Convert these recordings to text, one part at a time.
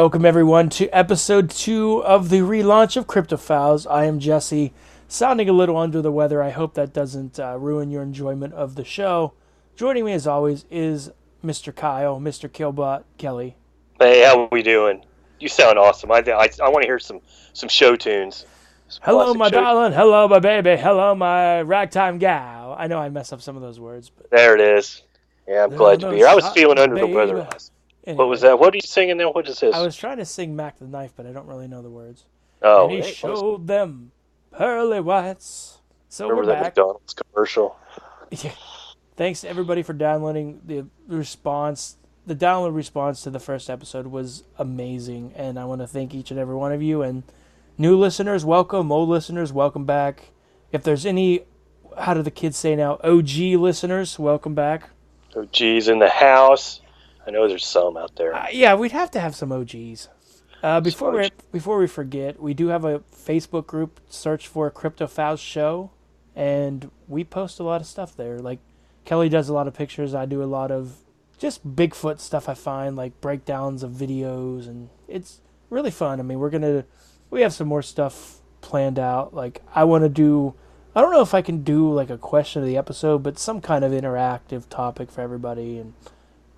welcome everyone to episode 2 of the relaunch of Cryptophiles. I am Jesse, sounding a little under the weather. I hope that doesn't ruin your enjoyment of the show. Joining me as always is Mr. Kyle, Mr. Killbot Kelly. Hey, how we doing? You sound awesome. I want to hear some show tunes. Hello, my darling. Hello, my baby. Hello, my ragtime gal. I know I mess up some of those words. But there it is. Yeah, I'm glad to be here. I was feeling under the weather. Anyway, what was that? What are you singing now? What is this? I was trying to sing Mac the Knife, but I don't really know the words. Oh, and he showed them pearly whites. So remember we're that back. McDonald's commercial? Yeah. Thanks to everybody for downloading. The response. The download response to the first episode was amazing, and I want to thank each and every one of you. And new listeners, welcome. Old listeners, welcome back. If there's any, how do the kids say now, OG listeners, welcome back. OGs in the house. I know there's some out there. Yeah, we'd have to have some OGs. Before we forget, we do have a Facebook group. Search for Cryptophiles Show, and we post a lot of stuff there. Like Kelly does a lot of pictures. I do a lot of just Bigfoot stuff I find, like breakdowns of videos, and it's really fun. I mean, we have some more stuff planned out. Like I don't know if I can do like a question of the episode, but some kind of interactive topic for everybody. And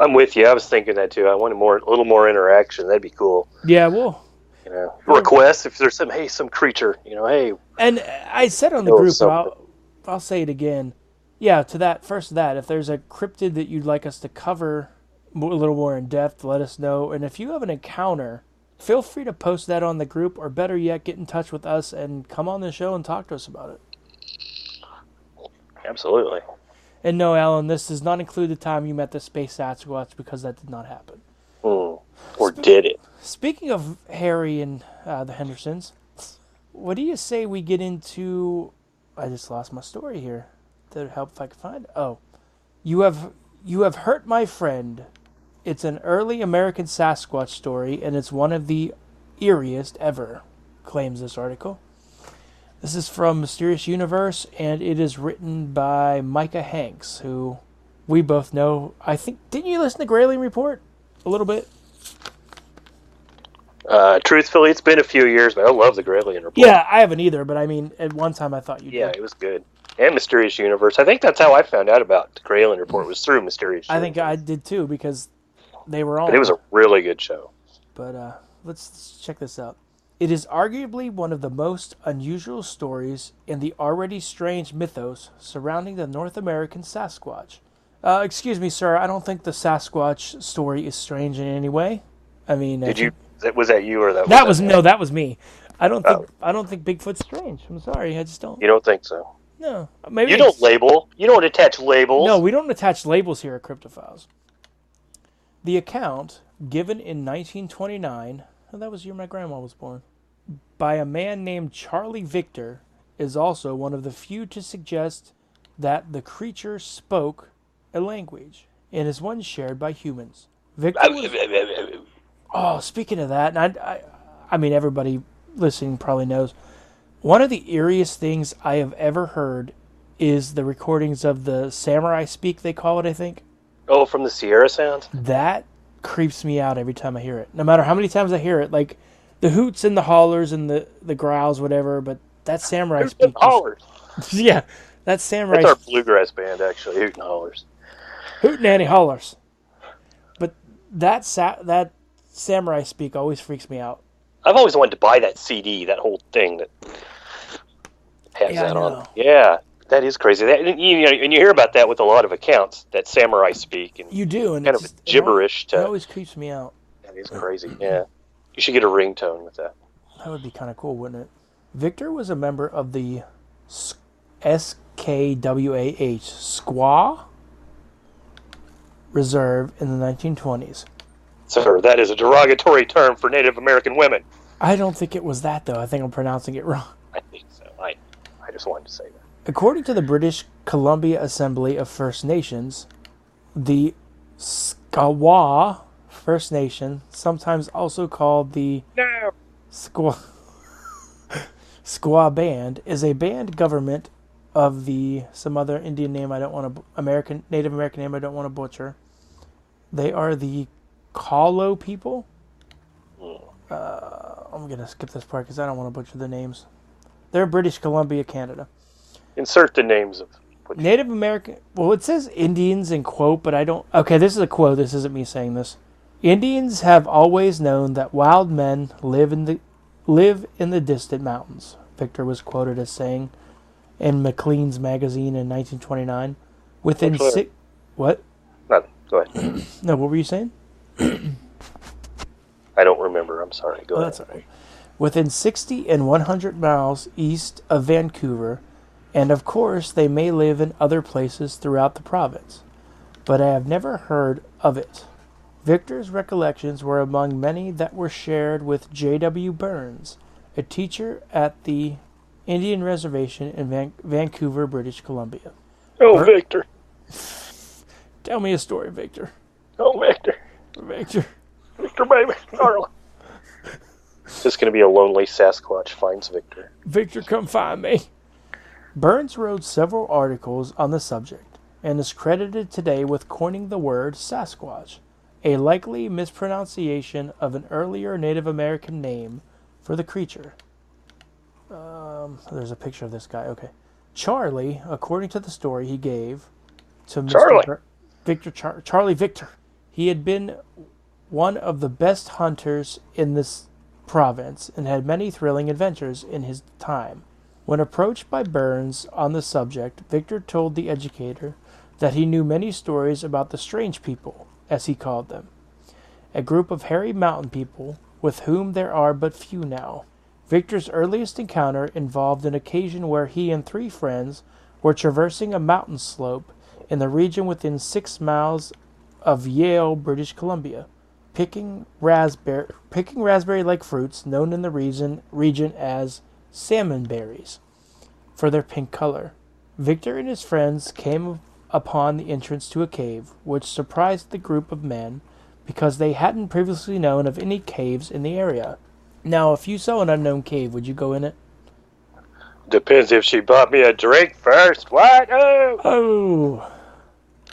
I'm with you. I was thinking that too. I wanted a little more interaction. That'd be cool. Yeah, well, requests if there's some creature, hey. And I said on the group, but I'll say it again. Yeah, to that, if there's a cryptid that you'd like us to cover a little more in depth, let us know. And if you have an encounter, feel free to post that on the group, or better yet, get in touch with us and come on the show and talk to us about it. Absolutely. And no, Alan, this does not include the time you met the Space Sasquatch, because that did not happen. Or did it? Speaking of Harry and the Hendersons, what do you say we get into... I just lost my story here. To help if I can find it. Oh. You have hurt my friend. It's an early American Sasquatch story, and it's one of the eeriest ever, claims this article. This is from Mysterious Universe, and it is written by Micah Hanks, who we both know. I think, didn't you listen to Grayling Report a little bit? Truthfully, it's been a few years, but I love the Grayling Report. Yeah, I haven't either, but I mean, at one time I thought you did. Yeah, it was good. And Mysterious Universe. I think that's how I found out about the Grayling Report, was through Mysterious Universe. I think I did too, because they were on. But it was a really good show. But let's check this out. It is arguably one of the most unusual stories in the already strange mythos surrounding the North American Sasquatch. Excuse me, sir, I don't think the Sasquatch story is strange in any way. I mean, was that you or that? That was me. I don't think Bigfoot's strange. I'm sorry, I just don't. You don't think so? No, maybe you don't label. You don't attach labels. No, we don't attach labels here at Cryptophiles. The account given in 1929. That was the year my grandma was born. By a man named Charlie Victor, is also one of the few to suggest that the creature spoke a language, and is one shared by humans. Victor was... speaking of that, and I mean, everybody listening probably knows, one of the eeriest things I have ever heard is the recordings of the samurai speak, they call it, I think. Oh, from the Sierra Sound? That creeps me out every time I hear it. No matter how many times I hear it, like the hoots and the hollers and the growls, whatever, but that samurai Hoots speak. And hollers. Yeah, that samurai. That's our bluegrass band, actually. Hoot and hollers. Hoot and Annie hollers. But that samurai speak always freaks me out. I've always wanted to buy that CD, that whole thing that has that on. Yeah, that is crazy. And you hear about that with a lot of accounts, that samurai speak. And you do, and kind of gibberish. It always creeps me out. That is crazy. Yeah, you should get a ringtone with that. That would be kind of cool, wouldn't it? Victor was a member of the SKWAH Squaw Reserve in the 1920s. Sir, that is a derogatory term for Native American women. I don't think it was that, though. I think I'm pronouncing it wrong. I think so. I just wanted to say that. According to the British Columbia Assembly of First Nations, the Squaw First Nation, sometimes also called the Squaw Band, is a band government of some other Indian name Native American name I don't want to butcher. They are the Kalo people. I'm going to skip this part because I don't want to butcher the names. They're British Columbia, Canada. Insert the names of... Native American... Well, it says Indians in quote, but I don't... Okay, this is a quote. This isn't me saying this. Indians have always known that wild men live in the distant mountains, Victor was quoted as saying in Maclean's magazine in 1929. Within six... What? Nothing. Go ahead. No, what were you saying? I don't remember. I'm sorry. Go ahead. That's all right. Within 60 and 100 miles east of Vancouver, and of course they may live in other places throughout the province, but I have never heard of it. Victor's recollections were among many that were shared with J.W. Burns, a teacher at the Indian Reservation in Vancouver, British Columbia. Oh, Victor. Tell me a story, Victor. Oh, Victor. Victor. Victor, baby. Darling. This is going to be a lonely Sasquatch finds Victor. Victor, come find me. Burns wrote several articles on the subject and is credited today with coining the word Sasquatch, a likely mispronunciation of an earlier Native American name for the creature. There's a picture of this guy. Okay. Charlie, according to the story he gave to Mr. Charlie Victor, he had been one of the best hunters in this province and had many thrilling adventures in his time. When approached by Burns on the subject, Victor told the educator that he knew many stories about the strange people, as he called them, a group of hairy mountain people with whom there are but few now. Victor's earliest encounter involved an occasion where he and 3 friends were traversing a mountain slope in the region within 6 miles of Yale, British Columbia, picking raspberry-like fruits known in the region as salmon berries for their pink color. Victor and his friends came upon the entrance to a cave, which surprised the group of men because they hadn't previously known of any caves in the area. Now, if you saw an unknown cave, would you go in it? Depends if she bought me a drink first. What? Oh.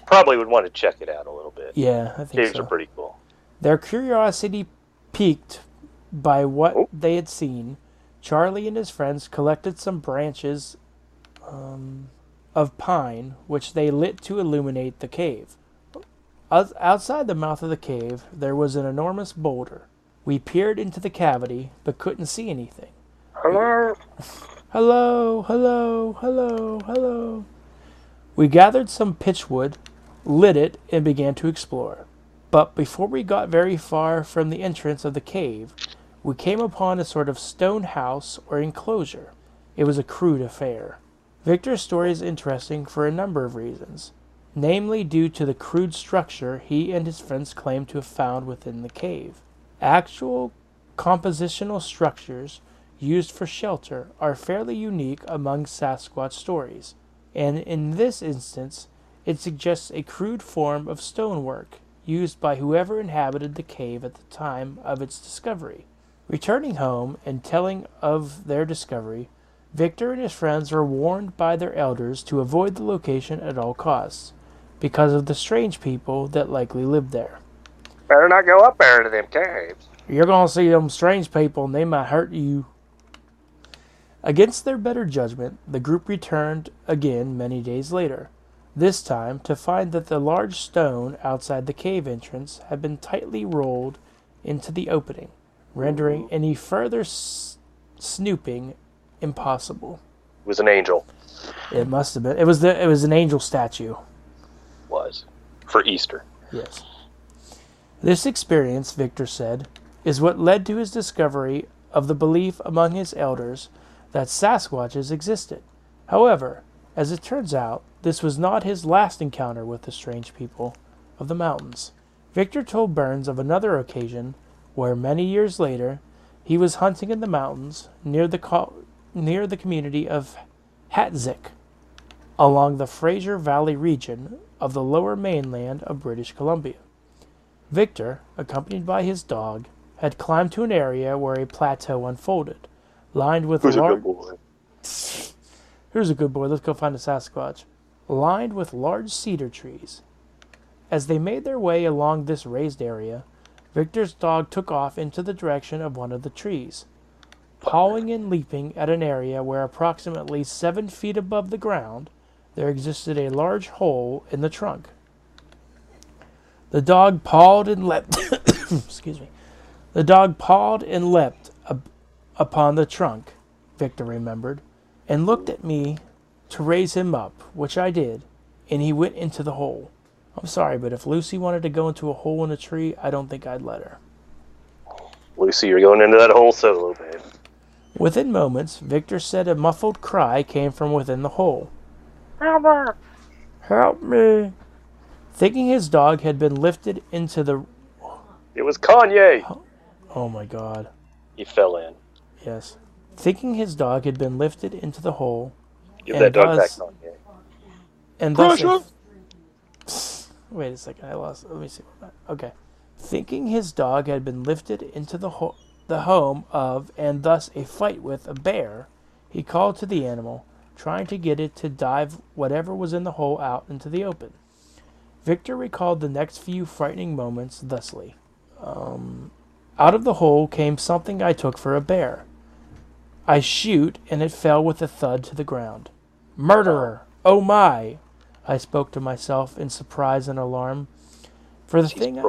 Probably would want to check it out a little bit. Yeah, I think Caves so. are pretty cool. Their curiosity piqued by what they had seen, Charlie and his friends collected some branches of pine, which they lit to illuminate the cave. Outside the mouth of the cave, there was an enormous boulder. We peered into the cavity, but couldn't see anything. Hello? Hello, hello, hello, hello. We gathered some pitchwood, lit it, and began to explore. But before we got very far from the entrance of the cave, we came upon a sort of stone house or enclosure. It was a crude affair. Victor's story is interesting for a number of reasons, namely due to the crude structure he and his friends claimed to have found within the cave. Actual compositional structures used for shelter are fairly unique among Sasquatch stories, and in this instance, it suggests a crude form of stonework used by whoever inhabited the cave at the time of its discovery. Returning home and telling of their discovery, Victor and his friends were warned by their elders to avoid the location at all costs, because of the strange people that likely lived there. Better not go up there into them caves. You're going to see them strange people and they might hurt you. Against their better judgment, the group returned again many days later, this time to find that the large stone outside the cave entrance had been tightly rolled into the opening, rendering any further snooping impossible. It was an angel. It must have been. It was an angel statue. Was. For Easter. Yes. This experience, Victor said, is what led to his discovery of the belief among his elders that Sasquatches existed. However, as it turns out, this was not his last encounter with the strange people of the mountains. Victor told Burns of another occasion where, many years later, he was hunting in the mountains near the community of Hatzik, along the Fraser Valley region of the lower mainland of British Columbia. Victor, accompanied by his dog, had climbed to an area where a plateau unfolded, lined with Who's a good boy? Here's a good boy. Let's go find a Sasquatch. Lined with large cedar trees. As they made their way along this raised area, Victor's dog took off into the direction of one of the trees. Pawing and leaping at an area where approximately 7 feet above the ground, there existed a large hole in the trunk. The dog pawed and leapt. Excuse me. The dog pawed and leapt upon the trunk, Victor remembered, and looked at me to raise him up, which I did, and he went into the hole. I'm sorry, but if Lucy wanted to go into a hole in a tree, I don't think I'd let her. Lucy, you're going into that hole solo, babe. Within moments, Victor said a muffled cry came from within the hole. Help! Help me! Thinking his dog had been lifted into the... It was Kanye! Oh my God. He fell in. Yes. Thinking his dog had been lifted into the hole... Give that dog back, Kanye. And thus... Wait a second, I lost... Let me see. Okay. Thinking his dog had been lifted into the home of, and thus a fight with, a bear, he called to the animal, trying to get it to dive whatever was in the hole out into the open. Victor recalled the next few frightening moments thusly. Out of the hole came something I took for a bear. I shoot, and it fell with a thud to the ground. Murderer! Oh my! I spoke to myself in surprise and alarm. For the thing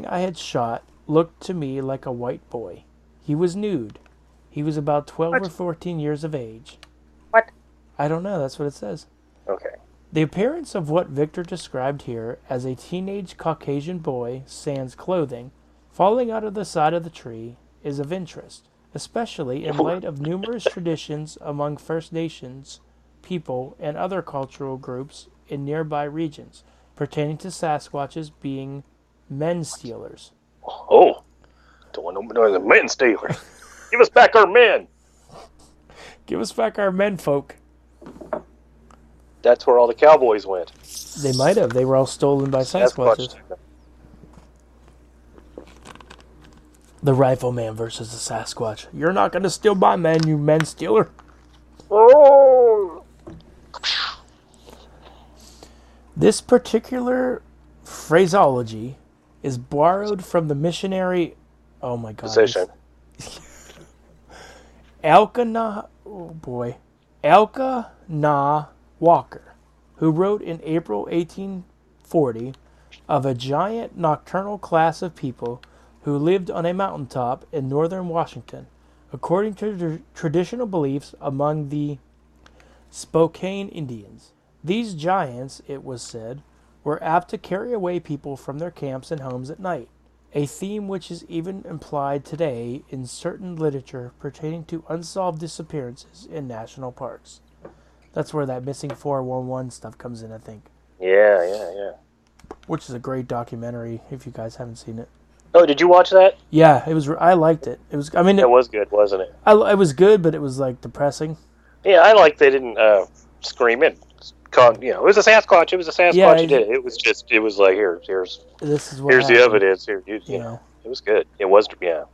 I had shot looked to me like a white boy. He was nude. He was about 12 or 14 years of age. What? I don't know, that's what it says. Okay. The appearance of what Victor described here as a teenage Caucasian boy, sans clothing, falling out of the side of the tree is of interest, especially in light of numerous traditions among First Nations people and other cultural groups in nearby regions pertaining to Sasquatches being men stealers. Oh, don't want no the men stealers. Give us back our men. Give us back our men folk. That's where all the cowboys went. They might have. They were all stolen by Sasquatches. The Rifleman versus the Sasquatch. You're not going to steal my men, you men stealer. Oh. This particular phraseology is borrowed from the missionary... Oh my God. Position. Elkanah Walker, who wrote in April 1840 of a giant nocturnal class of people who lived on a mountaintop in northern Washington, according to traditional beliefs among the Spokane Indians. These giants, it was said, were apt to carry away people from their camps and homes at night, a theme which is even implied today in certain literature pertaining to unsolved disappearances in national parks. That's where that missing 411 stuff comes in, I think. Yeah. Which is a great documentary, if you guys haven't seen it. Oh, did you watch that? Yeah, it was. I liked it. It was. I mean, it was good, wasn't it? It was good, but it was like depressing. Yeah, I liked they didn't scream it. It was a Sasquatch. It was a Sasquatch. Yeah, It was just. It was like here's this is what here's happened. the evidence. Here, you know, it was good. It was. Yeah.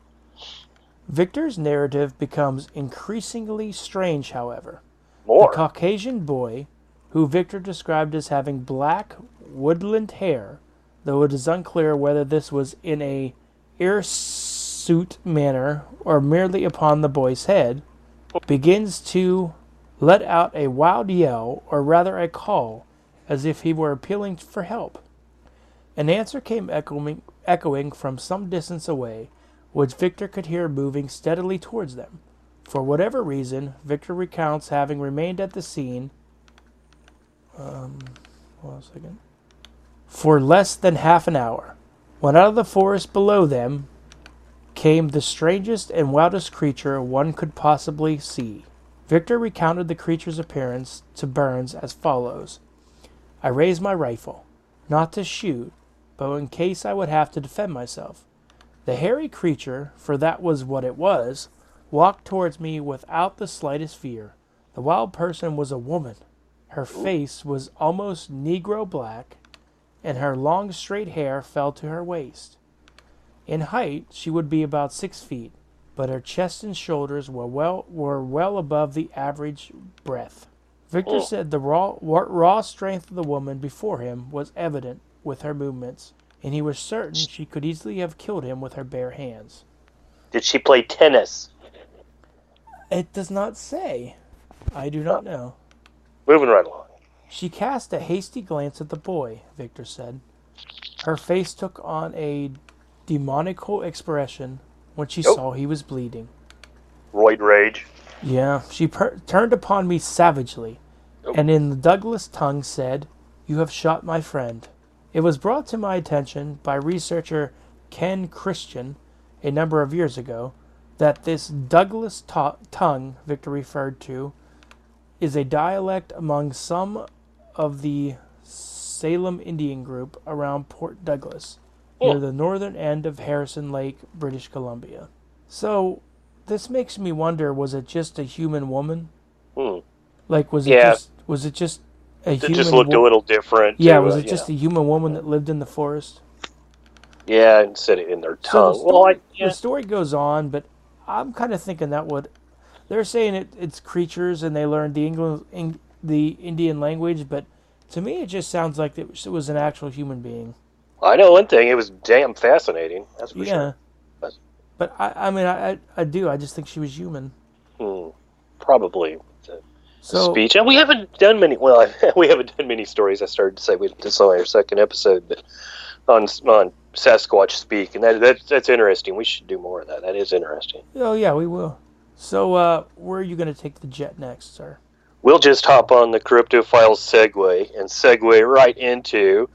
Victor's narrative becomes increasingly strange, however. More. The Caucasian boy, who Victor described as having black woodland hair, though it is unclear whether this was in a hirsute manner or merely upon the boy's head, begins to let out a wild yell, or rather a call, as if he were appealing for help. An answer came echoing from some distance away, which Victor could hear moving steadily towards them. For whatever reason, Victor recounts having remained at the scene for less than half an hour, when out of the forest below them came the strangest and wildest creature one could possibly see. Victor recounted the creature's appearance to Burns as follows. I raised my rifle, not to shoot, but in case I would have to defend myself. The hairy creature, for that was what it was, walked towards me without the slightest fear. The wild person was a woman. Her face was almost Negro black, and her long straight hair fell to her waist. In height, she would be about 6 feet, but her chest and shoulders were well above the average breadth. Victor said the raw strength of the woman before him was evident with her movements, and he was certain she could easily have killed him with her bare hands. Did she play tennis? It does not say. I do not know. Moving right along. She cast a hasty glance at the boy, Victor said. Her face took on a demoniacal expression when she saw he was bleeding. Roid rage. Yeah, she turned upon me savagely, and in the Douglas tongue said, "You have shot my friend." It was brought to my attention by researcher Ken Christian a number of years ago that this Douglas tongue Victor referred to is a dialect among some of the Salem Indian group around Port Douglas, near the northern end of Harrison Lake, British Columbia. So, this makes me wonder, was it just a human woman? Like, was it just a human... It just looked a little different. Yeah, was it just a human woman that lived in the forest? Yeah, and said it in their tongue. So the story goes on, but I'm kind of thinking they're saying it's creatures and they learned the Indian language, but to me it just sounds like it was an actual human being. I know one thing, it was damn fascinating. That's for sure. But I do. I just think she was human. Probably. Speech. And we haven't done many. Well, we haven't done many stories. I started to say this is only our second episode, but on Sasquatch speak, and that's interesting. We should do more of that. That is interesting. Oh yeah, we will. So where are you going to take the jet next, sir? We'll just hop on the Cryptophiles segue and segue right into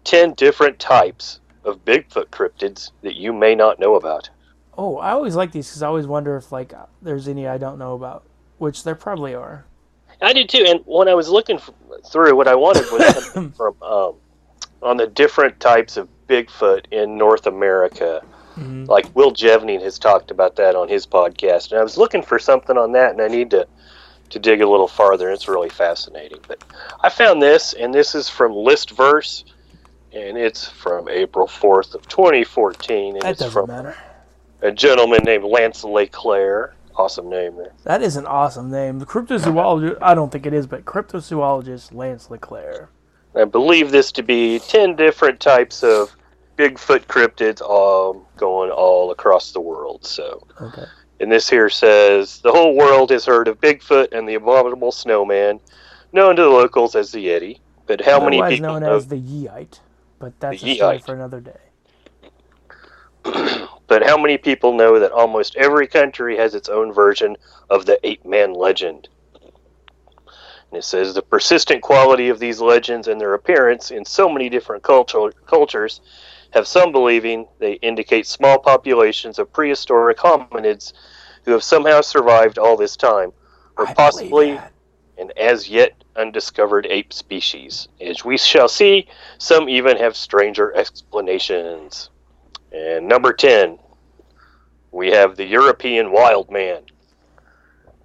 10 different types of Bigfoot cryptids that you may not know about. Oh, I always like these because I always wonder if there's any I don't know about, which there probably are. I did too, and when I was looking through, what I wanted was something from on the different types of Bigfoot in North America. Like Will Jevning has talked about that on his podcast, and I was looking for something on that, and I need to dig a little farther. It's really fascinating. But I found this, and this is from Listverse, and it's from April 4th of 2014. And that it's doesn't from matter. A gentleman named Lance LeClaire. Awesome name there. That is an awesome name. The cryptozoologist, I don't think it is, but cryptozoologist Lance LeClaire. I believe this to be 10 different types of Bigfoot cryptids going all across the world. So, okay. And this here says, the whole world has heard of Bigfoot and the abominable snowman, known to the locals as the Yeti. But how many people known as the Yeite, but that's a story for another day. But how many people know that almost every country has its own version of the ape-man legend? And it says, the persistent quality of these legends and their appearance in so many different cultures have some believing they indicate small populations of prehistoric hominids who have somehow survived all this time, or possibly an as yet undiscovered ape species. As we shall see, some even have stranger explanations. And number 10, we have the European wild man.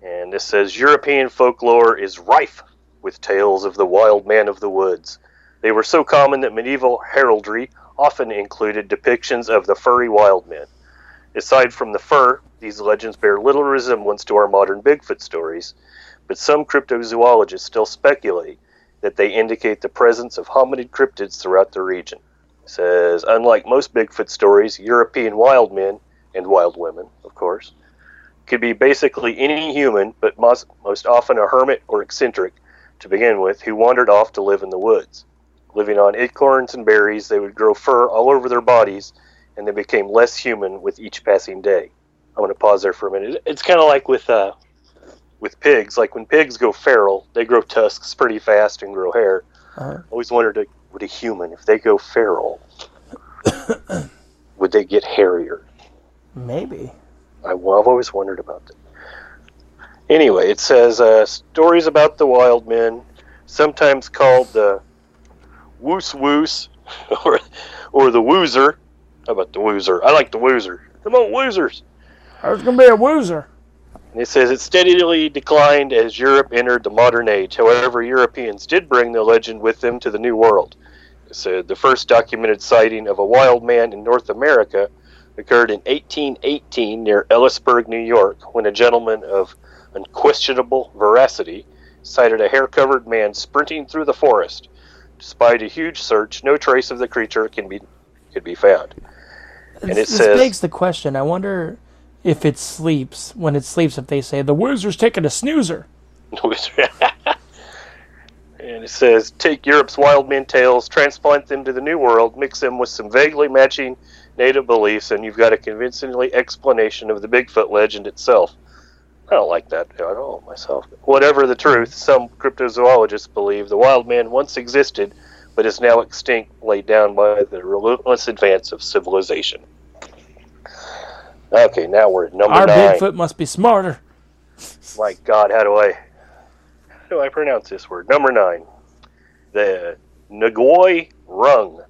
And this says, European folklore is rife with tales of the wild man of the woods. They were so common that medieval heraldry often included depictions of the furry wild men. Aside from the fur, these legends bear little resemblance to our modern Bigfoot stories, but some cryptozoologists still speculate that they indicate the presence of hominid cryptids throughout the region. It says, unlike most Bigfoot stories, European wild men, and wild women, of course, could be basically any human, but most often a hermit or eccentric to begin with, who wandered off to live in the woods. Living on acorns and berries, they would grow fur all over their bodies, and they became less human with each passing day. I'm going to pause there for a minute. It's kind of like with pigs. Like when pigs go feral, they grow tusks pretty fast and grow hair. I always wondered, would a human, if they go feral, would they get hairier? Maybe. I've always wondered about that. Anyway, it says, stories about the wild men, sometimes called the woos or the woozer. How about the woozer? I like the woozer. Come on, woozers. There's going to be a woozer. And it says it steadily declined as Europe entered the modern age. However, Europeans did bring the legend with them to the New World. It said the first documented sighting of a wild man in North America occurred in 1818 near Ellisburg, New York, when a gentleman of unquestionable veracity sighted a hair-covered man sprinting through the forest, Despite a huge search, no trace of the creature could be found. And it This says, begs the question. I wonder if it sleeps. When it sleeps, if they say, the Wizard's taking a snoozer. and it says, take Europe's wild man tales, transplant them to the New World, mix them with some vaguely matching native beliefs, and you've got a convincingly explanation of the Bigfoot legend itself. I don't like that at all myself. Whatever the truth, some cryptozoologists believe the wild man once existed, but is now extinct, laid down by the relentless advance of civilization. Okay, now we're at number 9. Our Bigfoot must be smarter. My God, how do I pronounce this word? Number 9. The Ngoi Rung.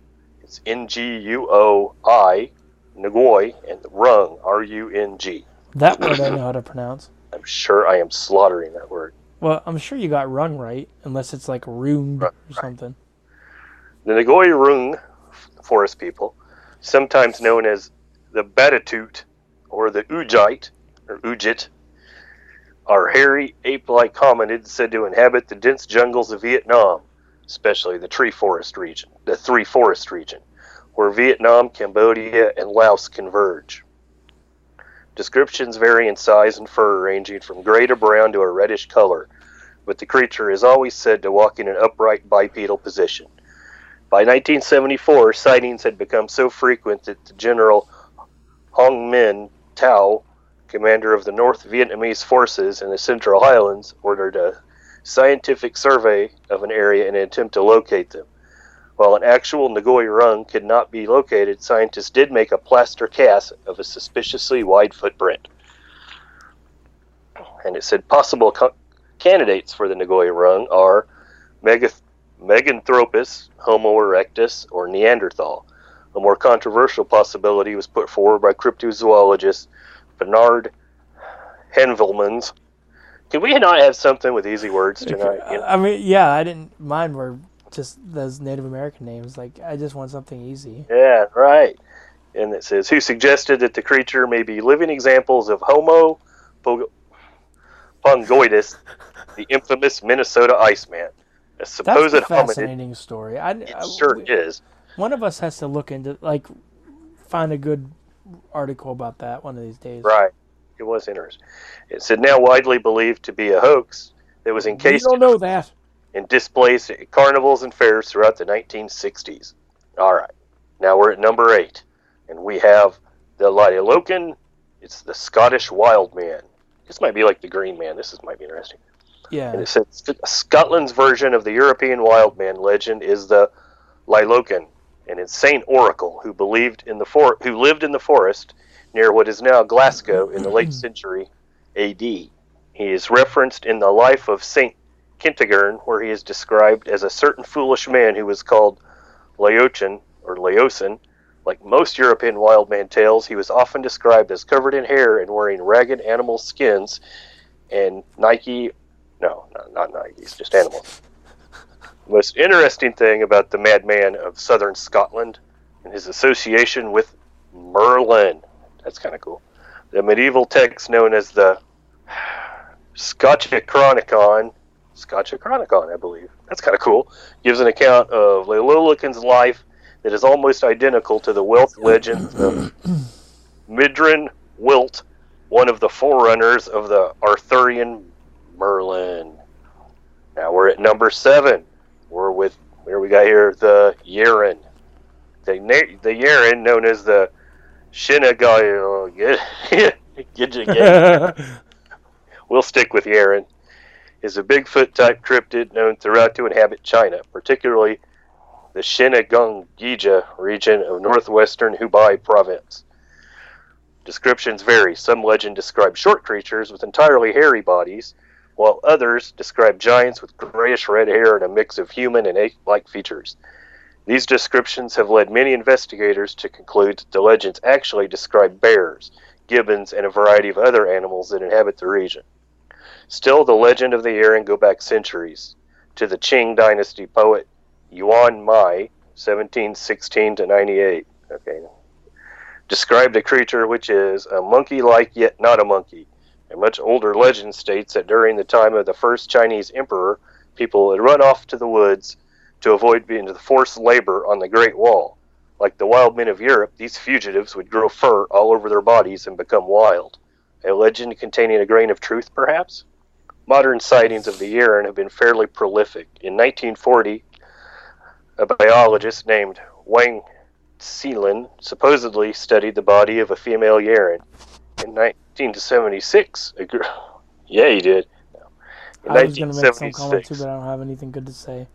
It's N-G-U-O-I, Ngoi, and Rung, R-U-N-G. That word I know how to pronounce. I'm sure I am slaughtering that word. Well, I'm sure you got rung right, unless it's like ruined or something. The Ngoi Rung, forest people, sometimes known as the Batutut or the Ujite, or Ujit, are hairy, ape-like hominids said to inhabit the dense jungles of Vietnam, especially the three forest region, where Vietnam, Cambodia, and Laos converge. Descriptions vary in size and fur, ranging from gray to brown to a reddish color, but the creature is always said to walk in an upright bipedal position. By 1974, sightings had become so frequent that the General Hong Minh Thao, commander of the North Vietnamese forces in the Central Highlands, ordered a scientific survey of an area in an attempt to locate them. While an actual Ngoi Rung could not be located, scientists did make a plaster cast of a suspiciously wide footprint. And it said possible candidates for the Ngoi Rung are Meganthropus, Homo erectus, or Neanderthal. A more controversial possibility was put forward by cryptozoologist Bernard Henvelmans. Can we not have something with easy words tonight? You know? I mean, yeah, I didn't mind were just those Native American names. Like, I just want something easy. Yeah, right. And it says, who suggested that the creature may be living examples of Homo pongoidus, the infamous Minnesota Iceman. A supposed That's a hominid. fascinating story. It sure is. One of us has to look into, like, find a good article about that one of these days. Right. It was interesting. It said now widely believed to be a hoax that was encased You don't know that. and displaced at carnivals and fairs throughout the 1960s. All right. Now we're at number 8. And we have the Lilocan. It's the Scottish wild man. This might be like the Green Man. Might be interesting. Yeah. And it says Scotland's version of the European wild man legend is the Lilocan, an insane oracle who lived in the forest near what is now Glasgow in the late century AD. He is referenced in the life of Saint Kentigern, where he is described as a certain foolish man who was called Laocoon or Laocoon. Like most European wild man tales, he was often described as covered in hair and wearing ragged animal skins and not Nikes, just animals. The most interesting thing about the madman of southern Scotland and his association with Merlin. That's kind of cool. The medieval text known as the Scotchachronicon, I believe. That's kind of cool. Gives an account of Lilocan's life that is almost identical to the wealth legend of Midrin Wilt, one of the forerunners of the Arthurian Merlin. Now we're at number 7. We're with, where we got here, the Yeren. The Yeren, known as the Shinagayo. We'll stick with Yeren. Is a Bigfoot-type cryptid known throughout to inhabit China, particularly the Shinagongija region of northwestern Hubei province. Descriptions vary. Some legends describe short creatures with entirely hairy bodies, while others describe giants with grayish red hair and a mix of human and ape-like features. These descriptions have led many investigators to conclude that the legends actually describe bears, gibbons, and a variety of other animals that inhabit the region. Still, the legend of the Yeren go back centuries to the Qing dynasty poet Yuan Mai, 1716 to 98. Okay. Described a creature which is a monkey-like yet not a monkey. A much older legend states that during the time of the first Chinese emperor, people would run off to the woods to avoid being the forced labor on the Great Wall. Like the wild men of Europe, these fugitives would grow fur all over their bodies and become wild. A legend containing a grain of truth, perhaps? Modern sightings of the Yeren have been fairly prolific. In 1940, a biologist named Wang Seelin supposedly studied the body of a female Yeren. In 1976, yeah, he did. In I was going to make some comment too, 1976, but I don't have anything good to say.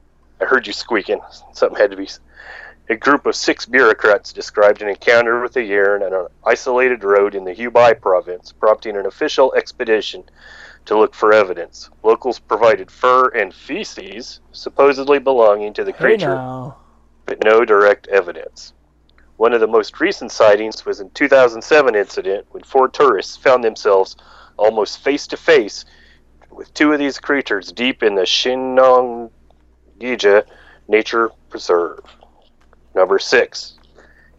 I heard you squeaking. Something had to be. A group of 6 bureaucrats described an encounter with a Yeren on an isolated road in the Hubei province, prompting an official expedition to look for evidence. Locals provided fur and feces, supposedly belonging to the creature, but no direct evidence. One of the most recent sightings was in 2007 incident when 4 tourists found themselves almost face to face with 2 of these creatures deep in the Shinong-Gija Nature Preserve. Number 6,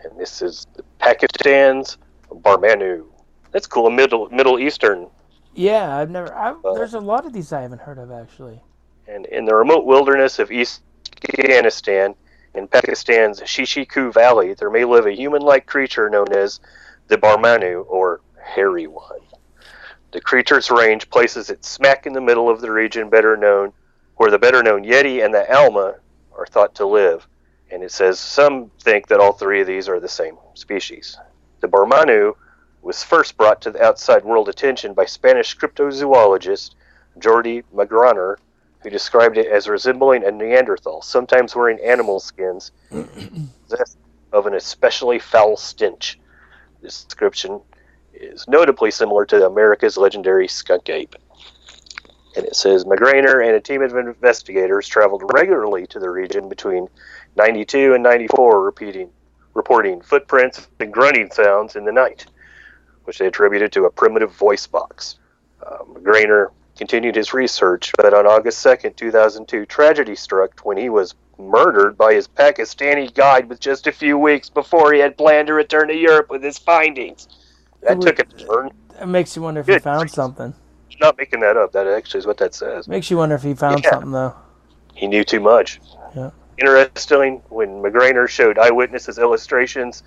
and this is Pakistan's Barmanu. That's cool, a Middle Eastern. Yeah, I've never. There's a lot of these I haven't heard of, actually. And in the remote wilderness of East Afghanistan, in Pakistan's Shishiku Valley, there may live a human-like creature known as the Barmanu, or hairy one. The creature's range places it smack in the middle of the region where the better-known Yeti and the Alma are thought to live. And it says some think that all 3 of these are the same species. The Barmanu was first brought to the outside world attention by Spanish cryptozoologist Jordi Magraner, who described it as resembling a Neanderthal, sometimes wearing animal skins, possessed of an especially foul stench. This description is notably similar to America's legendary skunk ape. And it says Magraner and a team of investigators traveled regularly to the region between 92 and 94, reporting footprints and grunting sounds in the night, which they attributed to a primitive voice box. Magraner continued his research, but on August 2nd, 2002, tragedy struck when he was murdered by his Pakistani guide with just a few weeks before he had planned to return to Europe with his findings. That took a turn. It makes you wonder if he found something. I'm not making that up. That actually is what that says. Makes you wonder if he found something, though. He knew too much. Yeah. Interesting, when Magraner showed eyewitnesses illustrations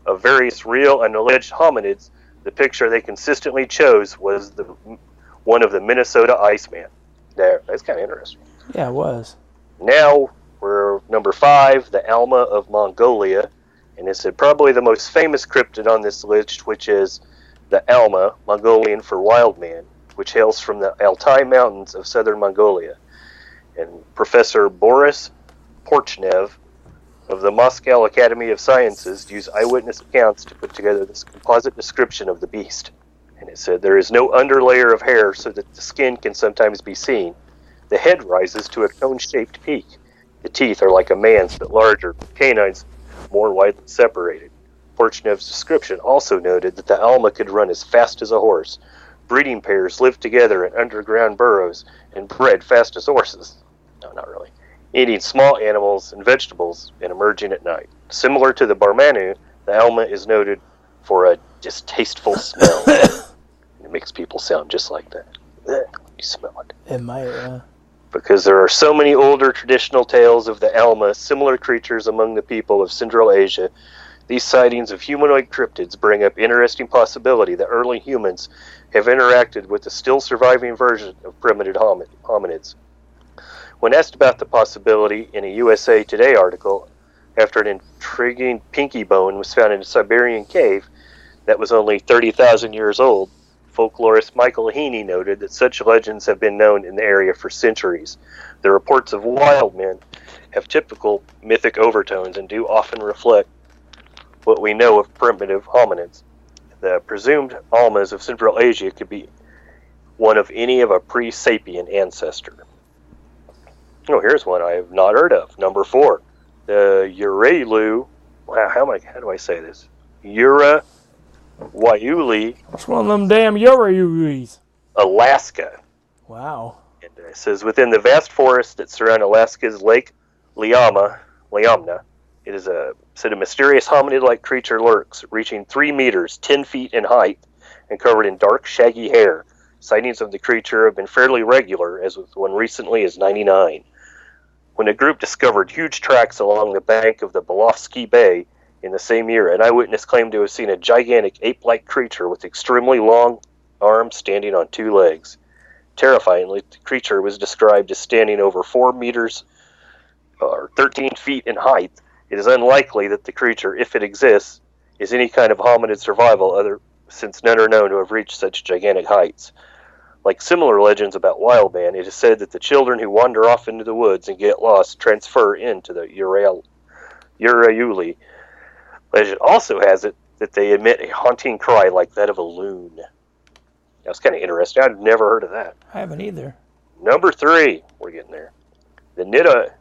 of various real and alleged hominids, the picture they consistently chose was one of the Minnesota Iceman. That's kind of interesting. Yeah, it was. Now we're number 5, the Alma of Mongolia, and it's probably the most famous cryptid on this list, which is the Alma, Mongolian for wild man, which hails from the Altai Mountains of southern Mongolia. And Professor Boris Porchnev of the Moscow Academy of Sciences used eyewitness accounts to put together this composite description of the beast. And it said, there is no underlayer of hair so that the skin can sometimes be seen. The head rises to a cone-shaped peak. The teeth are like a man's but larger, canines more widely separated. Porchnev's description also noted that the Alma could run as fast as a horse. Breeding pairs lived together in underground burrows and bred fast as horses. No, not really. Eating small animals and vegetables and emerging at night. Similar to the Barmanu, the Alma is noted for a distasteful smell. It makes people sound just like that. You smell it. It might, Because there are so many older traditional tales of the Alma, similar creatures among the people of Central Asia, these sightings of humanoid cryptids bring up interesting possibility that early humans have interacted with the still surviving version of primitive hominids. When asked about the possibility in a USA Today article, after an intriguing pinky bone was found in a Siberian cave that was only 30,000 years old, folklorist Michael Heaney noted that such legends have been known in the area for centuries. The reports of wild men have typical mythic overtones and do often reflect what we know of primitive hominids. The presumed Almas of Central Asia could be one of any of a pre-sapien ancestor. Oh, here's one I have not heard of. Number 4, the Urailu. Wow, how do I say this? Uraiuli, it's one of them damn Uraiulis. Alaska. Wow. And it says within the vast forests that surround Alaska's Lake Liamna, it is a mysterious hominid-like creature lurks, reaching 3 meters, 10 feet in height, and covered in dark, shaggy hair. Sightings of the creature have been fairly regular, as with one recently as 99. when a group discovered huge tracks along the bank of the Belofsky Bay in the same year. An eyewitness claimed to have seen a gigantic ape-like creature with extremely long arms standing on 2 legs. Terrifyingly, the creature was described as standing over 4 meters or 13 feet in height. It is unlikely that the creature, if it exists, is any kind of hominid survival, since none are known to have reached such gigantic heights. Like similar legends about wild man, it is said that the children who wander off into the woods and get lost transfer into the Urayuli. Legend also has it that they emit a haunting cry like that of a loon. That's kind of interesting. I've never heard of that. I haven't either. Number 3, we're getting there. The Nitaewo,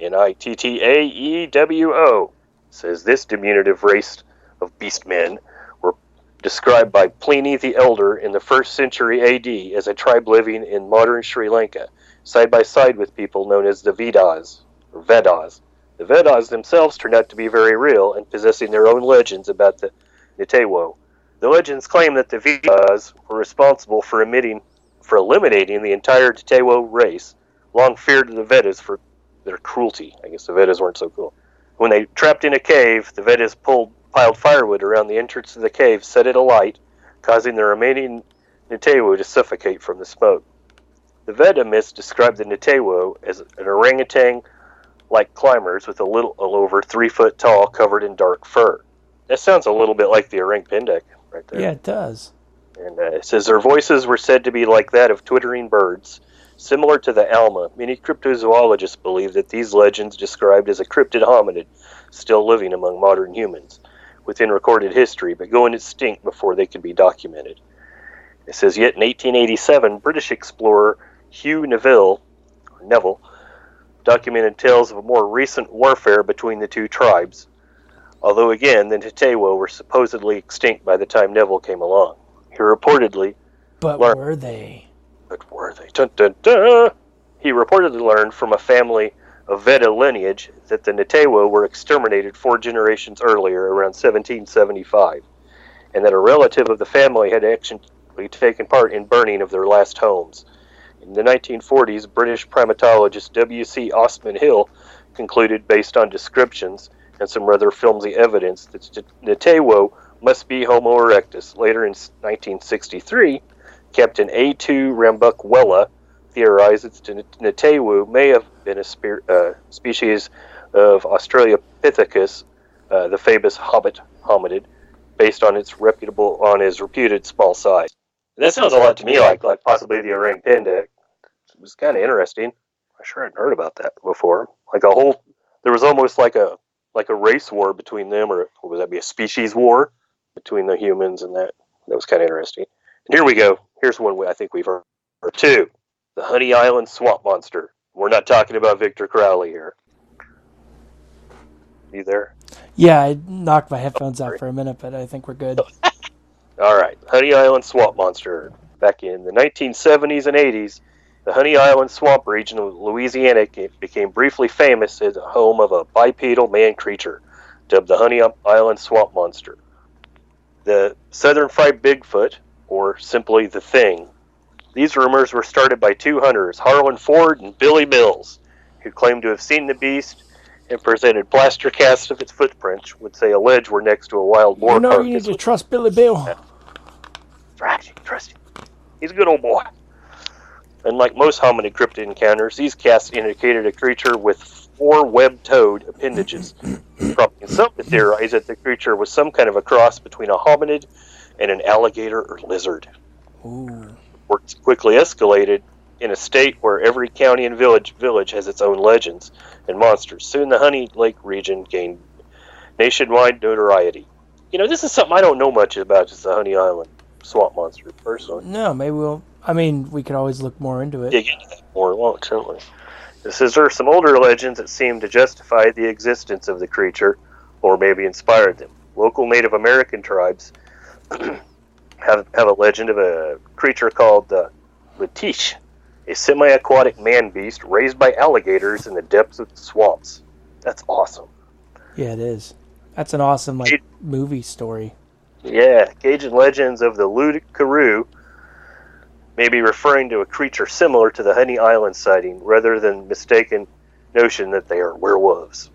Nittaewo, says this diminutive race of beastmen were described by Pliny the Elder in the 1st century AD as a tribe living in modern Sri Lanka, side by side with people known as the Vedas. The Vedas themselves turned out to be very real and possessing their own legends about the Nitaewo. The legends claim that the Vedas were responsible for eliminating the entire Nitaewo race, long feared the Vedas for their cruelty. I guess the Vedas weren't so cool. When they trapped in a cave, the Vedas piled firewood around the entrance to the cave, set it alight, causing the remaining Nitaewo to suffocate from the smoke. The Veda myths describe the Nitaewo as an orangutan-like climbers with a little over 3 foot tall, covered in dark fur. That sounds a little bit like the orang pendek right there. Yeah, it does. And it says their voices were said to be like that of twittering birds, similar to the Alma. Many cryptozoologists believe that these legends described as a cryptid hominid still living among modern humans within recorded history, but going extinct before they could be documented. It says, yet in 1887, British explorer Hugh Neville documented tales of a more recent warfare between the 2 tribes, although again, the Nitaewo were supposedly extinct by the time Neville came along. He reportedly were they? But were they? Dun, dun, dun. He reportedly learned from a family of Veda lineage that the Nitaewo were exterminated 4 generations earlier, around 1775, and that a relative of the family had actually taken part in burning of their last homes. In the 1940s, British primatologist W.C. Ostman Hill concluded, based on descriptions and some rather flimsy evidence, that Nitaewo must be Homo erectus. Later in 1963, Captain A2 Rambukwella theorized that the Nitaewo may have been a species of Australopithecus, the famous hominid, based on his reputed small size. And that sounds a lot to me like possibly the orang pendek. It was kind of interesting. I sure hadn't heard about that before. There was almost like a race war between them, or would that be a species war between the humans and that? That was kind of interesting. And here we go. Here's one I think we've heard. 2, the Honey Island Swamp Monster. We're not talking about Victor Crowley here. You there? Yeah, I knocked my headphones out for a minute, but I think we're good. All right, Honey Island Swamp Monster. Back in the 1970s and 80s, the Honey Island Swamp region of Louisiana became briefly famous as the home of a bipedal man creature, dubbed the Honey Island Swamp Monster. The Southern Fried Bigfoot, or simply the Thing. These rumors were started by 2 hunters, Harlan Ford and Billy Mills, who claimed to have seen the beast and presented plaster casts of its footprints, which they allege were next to a wild boar carcass. You need to trust Billy Bill. Right, trust him. He's a good old boy. Unlike most hominid cryptid encounters, these casts indicated a creature with 4 web-toed appendages, prompting some to theorize that the creature was some kind of a cross between a hominid and an alligator or lizard. Ooh. Works quickly escalated in a state where every county and village has its own legends and monsters. Soon the Honey Lake region gained nationwide notoriety. This is something I don't know much about, just the Honey Island Swamp Monster, personally. No, maybe we could always look more into it. Dig into that more, won't certainly. It says there are some older legends that seem to justify the existence of the creature, or maybe inspired them. Local Native American tribes have a legend of a creature called Latish, a semi-aquatic man-beast raised by alligators in the depths of the swamps. That's awesome. Yeah, it is. That's an awesome movie story. Yeah, Cajun legends of the Loup Garou may be referring to a creature similar to the Honey Island sighting rather than mistaken notion that they are werewolves.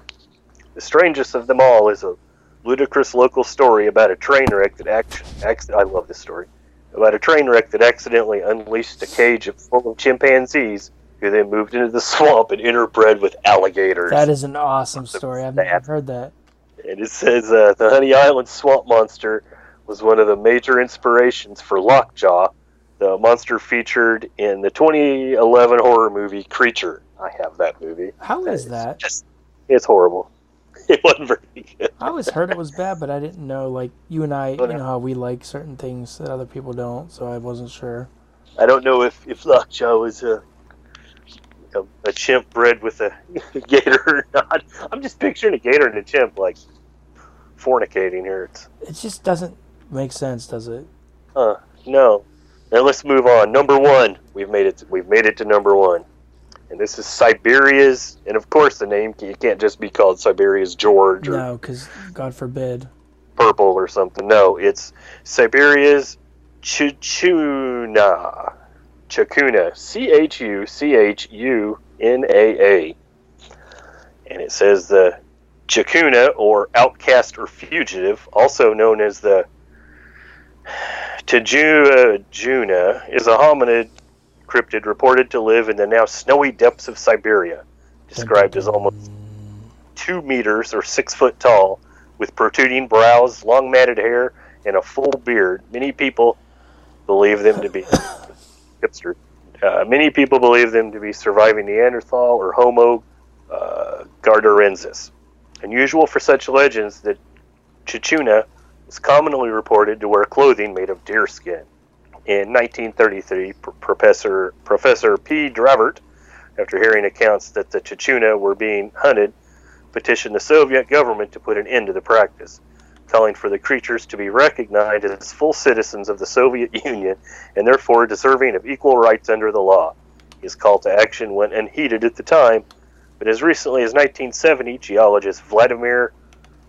The strangest of them all is a ludicrous local story about a train wreck that I love this story. About a train wreck that accidentally unleashed a cage full of chimpanzees who then moved into the swamp and interbred with alligators. That is an awesome story. I've never heard that. And it says the Honey Island swamp monster was one of the major inspirations for Lockjaw, the monster featured in the 2011 horror movie Creature. I have that movie. How is that? It's horrible. It wasn't very good. I always heard it was bad, but I didn't know, like, you and I, you know how we like certain things that other people don't, so I wasn't sure. I don't know if Lockjaw was a chimp bred with a gator or not. I'm just picturing a gator and a chimp, like, fornicating here. It just doesn't make sense, does it? No. Now let's move on. Number 1. We've made it to number 1. And this is Siberia's, and of course the name, you can't just be called Siberia's George or no, because God forbid. Purple or something. No, it's Siberia's Chachuna. Chacuna. Chuchunaa. And it says the Chacuna, or outcast or fugitive, also known as the Tajuna, is a hominid cryptid reported to live in the now snowy depths of Siberia, described as almost 2 meters or 6 foot tall, with protruding brows, long matted hair, and a full beard. Many people believe them to be hipster. Many people believe them to be surviving Neanderthal or Homo gardarensis. Unusual for such legends, that Chachuna is commonly reported to wear clothing made of deer skin. In 1933, Professor P. Dravert, after hearing accounts that the Chachuna were being hunted, petitioned the Soviet government to put an end to the practice, calling for the creatures to be recognized as full citizens of the Soviet Union and therefore deserving of equal rights under the law. His call to action went unheeded at the time, but as recently as 1970, geologist Vladimir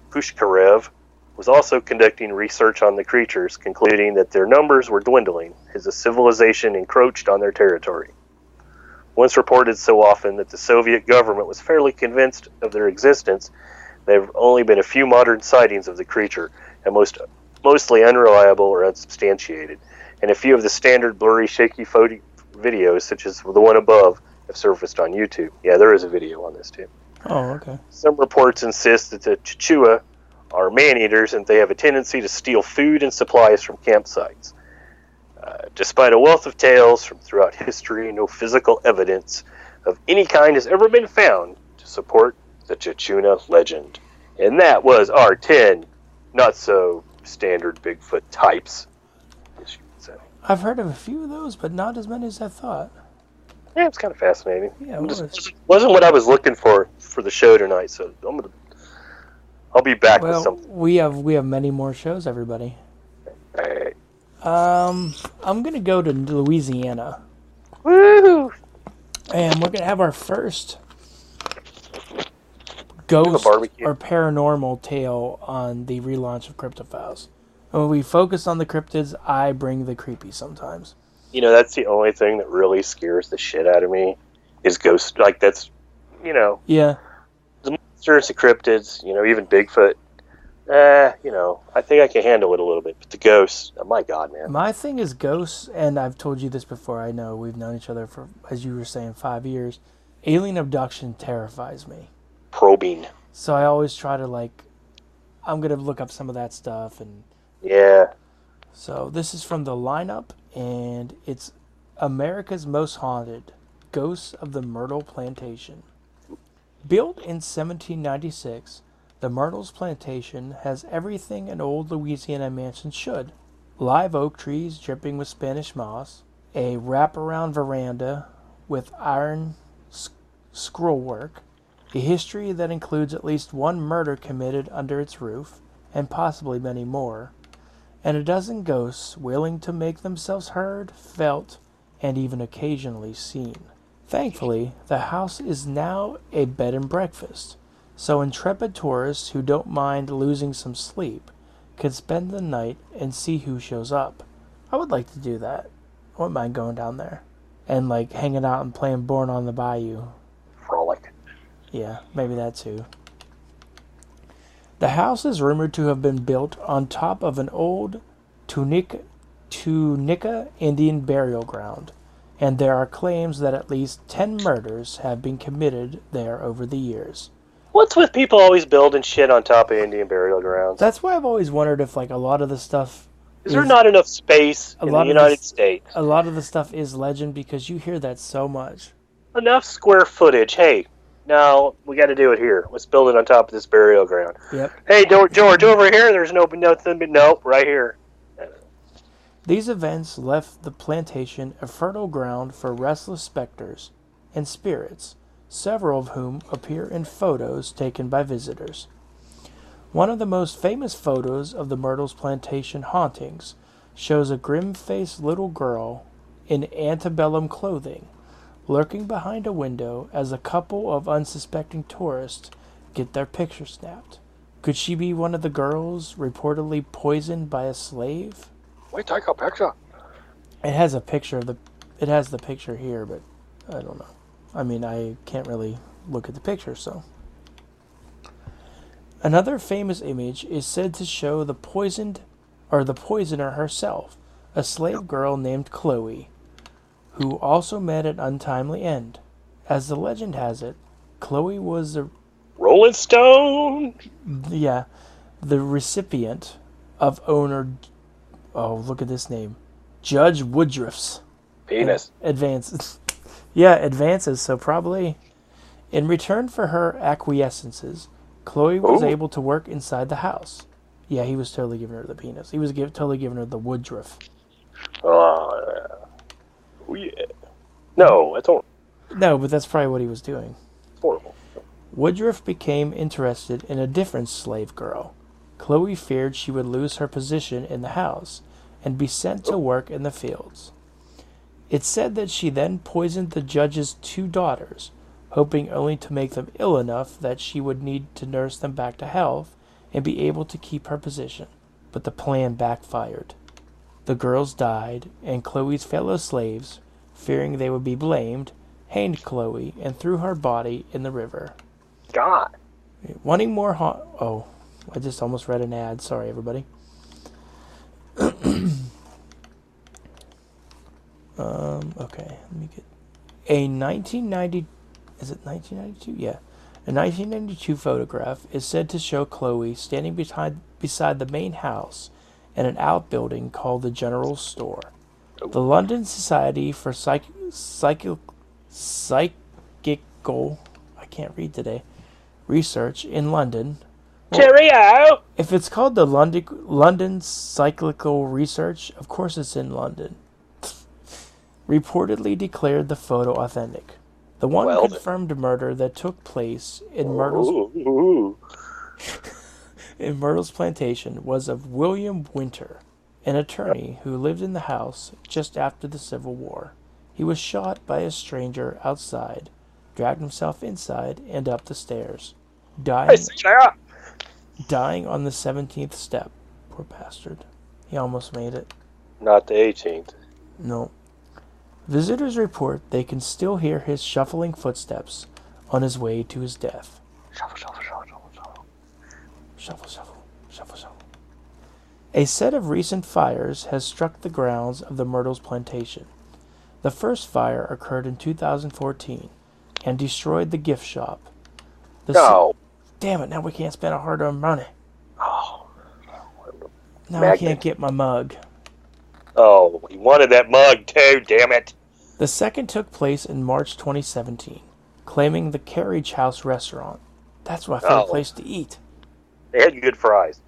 Pushkarev was also conducting research on the creatures, concluding that their numbers were dwindling as the civilization encroached on their territory. Once reported so often that the Soviet government was fairly convinced of their existence, there have only been a few modern sightings of the creature, and mostly unreliable or unsubstantiated, and a few of the standard blurry, shaky videos, such as the one above, have surfaced on YouTube. Yeah, there is a video on this too. Oh, okay. Some reports insist that the Chichua are man-eaters and they have a tendency to steal food and supplies from campsites. Despite a wealth of tales from throughout history, no physical evidence of any kind has ever been found to support the Chachuna legend. And that was our 10 not-so-standard Bigfoot types. I've heard of a few of those, but not as many as I thought. Yeah, it's kind of fascinating. Yeah, it wasn't what I was looking for the show tonight, so I'll be back with something. We have many more shows, everybody. All right. I'm gonna go to Louisiana. Woo! And we're gonna have our first ghost or paranormal tale on the relaunch of Cryptophiles. And when we focus on the cryptids, I bring the creepy sometimes. You know, that's the only thing that really scares the shit out of me is ghosts. Like, that's, Yeah. The monsters, the cryptids, even Bigfoot. I think I can handle it a little bit. But the ghosts, oh my God, man. My thing is ghosts, and I've told you this before. I know we've known each other for, as you were saying, 5 years. Alien abduction terrifies me. Probing. So I always try to, I'm going to look up some of that stuff. And yeah. So this is from the lineup, and it's America's Most Haunted, Ghosts of the Myrtle Plantation. Built in 1796, the Myrtles Plantation has everything an old Louisiana mansion should. Live oak trees dripping with Spanish moss, a wraparound veranda with iron scrollwork, a history that includes at least one murder committed under its roof, and possibly many more, and a dozen ghosts willing to make themselves heard, felt, and even occasionally seen. Thankfully, the house is now a bed and breakfast, so intrepid tourists who don't mind losing some sleep can spend the night and see who shows up. I would like to do that. wouldn't mind going down there and like hanging out and playing Born on the Bayou. Frolic. Yeah, maybe that too. The house is rumored to have been built on top of an old Tunica Indian burial ground, and there are claims that at least 10 murders have been committed there over the years. What's with people always building shit on top of Indian burial grounds? That's why I've always wondered if like a lot of the stuff Is there not enough space in the United States? A lot of the stuff is legend because you hear that so much. Enough square footage. Hey, now we got to do it here. Let's build it on top of this burial ground. Yep. Hey, George, over here. There's nothing. Nope, right here. These events left the plantation a fertile ground for restless specters and spirits, several of whom appear in photos taken by visitors. One of the most famous photos of the Myrtles Plantation hauntings shows a grim-faced little girl in antebellum clothing, lurking behind a window as a couple of unsuspecting tourists get their picture snapped. Could she be one of the girls reportedly poisoned by a slave? We take a picture. It has a picture of it has the picture here, but I don't know. I mean, I can't really look at the picture, so. Another famous image is said to show the poisoner herself, a slave girl named Chloe, who also met an untimely end. As the legend has it, Chloe was the Rolling Stone. the recipient of owner. Oh, look at this name, Judge Woodruff's Penis. advances. Yeah, advances. So probably, in return for her acquiescences, Chloe was able to work inside the house. Yeah, he was totally giving her the penis. He was totally giving her the Woodruff. Oh yeah. No, it's horrible. No, but that's probably what he was doing. It's horrible. Woodruff became interested in a different slave girl. Chloe feared she would lose her position in the house and be sent to work in the fields. It's said that she then poisoned the judge's 2 daughters, hoping only to make them ill enough that she would need to nurse them back to health and be able to keep her position. But the plan backfired. The girls died, and Chloe's fellow slaves, fearing they would be blamed, hanged Chloe and threw her body in the river. God. Wanting more Oh, I just almost read an ad. Sorry, everybody. Okay, let me get a 1990. Is it 1992? Yeah. A 1992 photograph is said to show Chloe standing beside the main house in an outbuilding called the General Store. The London Society for Psychical I can't read today. Research in London. Well, Cheerio! if it's called the London Cyclical Research, of course it's in London. Reportedly declared the photo authentic. The one confirmed murder that took place in Myrtle's plantation was of William Winter, an attorney who lived in the house just after the Civil War. He was shot by a stranger outside, dragged himself inside and up the stairs, dying on the 17th step. Poor bastard. He almost made it. Not the 18th. No. Visitors report they can still hear his shuffling footsteps on his way to his death. Shuffle, shuffle, shuffle, shuffle, shuffle. Shuffle, shuffle, shuffle, shuffle. A set of recent fires has struck the grounds of the Myrtles Plantation. The first fire occurred in 2014 and destroyed the gift shop. Damn it, now we can't spend our hard-earned money. Oh. Now I can't get my mug. Oh, he wanted that mug too, damn it. The second took place in March 2017, claiming the Carriage House restaurant. That's my favorite place to eat. They had good fries.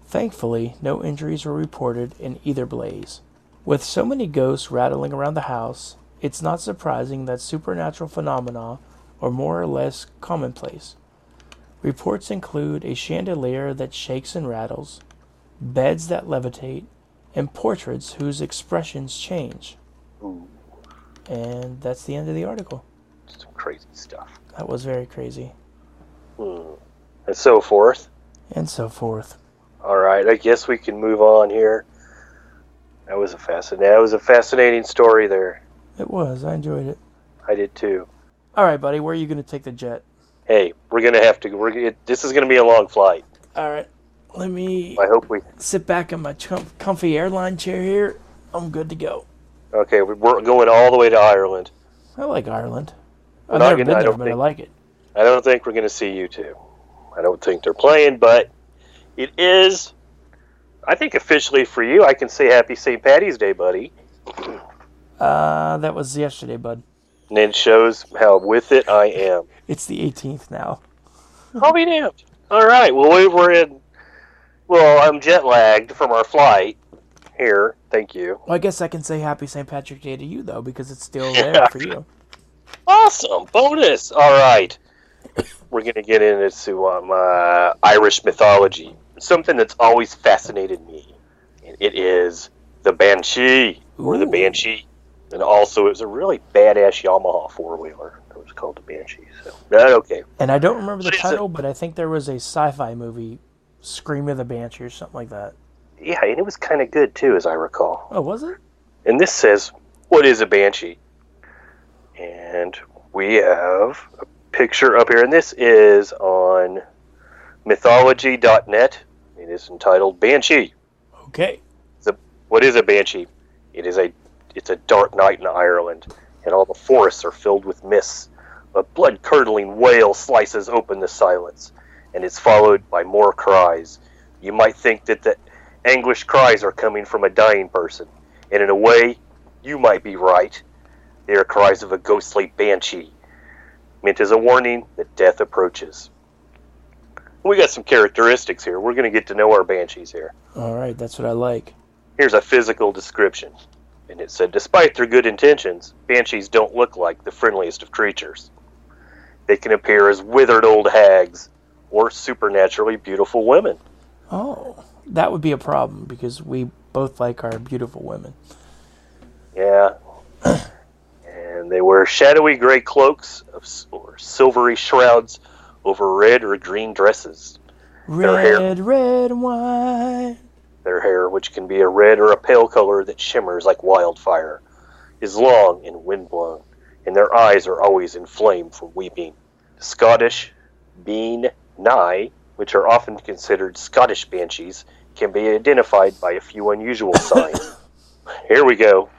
Thankfully, no injuries were reported in either blaze. With so many ghosts rattling around the house, it's not surprising that supernatural phenomena are more or less commonplace. Reports include a chandelier that shakes and rattles, beds that levitate, and portraits whose expressions change. Ooh. And that's the end of the article. Some crazy stuff. That was very crazy. And so forth. And so forth. Alright, I guess we can move on here. That was a fascinating story there. It was. I enjoyed it. I did too. All right, buddy. Where are you going to take the jet? Hey, we're gonna have to. This is gonna be a long flight. All right. Let me I hope we. sit back in my comfy airline chair here. I'm good to go. Okay, we're going all the way to Ireland. I like Ireland. We're I've not never gonna- been I there, don't but I think- like it. I don't think we're gonna see you two. I don't think they're playing, but it is. I think officially for you, I can say Happy St. Patty's Day, buddy. That was yesterday, bud. And it shows how with it I am. It's the 18th now. I'll be damned. All right. Well, we were in. Well, I'm jet lagged from our flight here. Thank you. Well, I guess I can say Happy St. Patrick's Day to you, though, because it's still there for you. Awesome. Bonus. All right. We're going to get into Irish mythology. Something that's always fascinated me. And it is the Banshee, or the Ooh. Banshee. And also, it was a really badass Yamaha four-wheeler. It was called the Banshee. So, okay. And I don't remember the What is title, but I think there was a sci-fi movie, Scream of the Banshee or something like that. Yeah, and it was kind of good, too, as I recall. Oh, was it? And this says, what is a Banshee? And we have a picture up here, and this is on mythology.net. It is entitled Banshee. Okay. What is a Banshee? It's a dark night in Ireland, and all the forests are filled with mists. A blood-curdling wail slices open the silence, and it's followed by more cries. You might think that the anguished cries are coming from a dying person, and in a way, you might be right. They are cries of a ghostly banshee, meant as a warning that death approaches. We got some characteristics here. We're going to get to know our banshees here. All right, that's what I like. Here's a physical description. And it said, despite their good intentions, banshees don't look like the friendliest of creatures. They can appear as withered old hags or supernaturally beautiful women. Oh, that would be a problem because we both like our beautiful women. Yeah. And they wear shadowy gray cloaks or silvery shrouds over red or green dresses. Red, red wine. Their hair, which can be a red or a pale color that shimmers like wildfire, is long and windblown, and their eyes are always inflamed from weeping. The Scottish bean nigh, which are often considered Scottish banshees, can be identified by a few unusual signs. Here we go.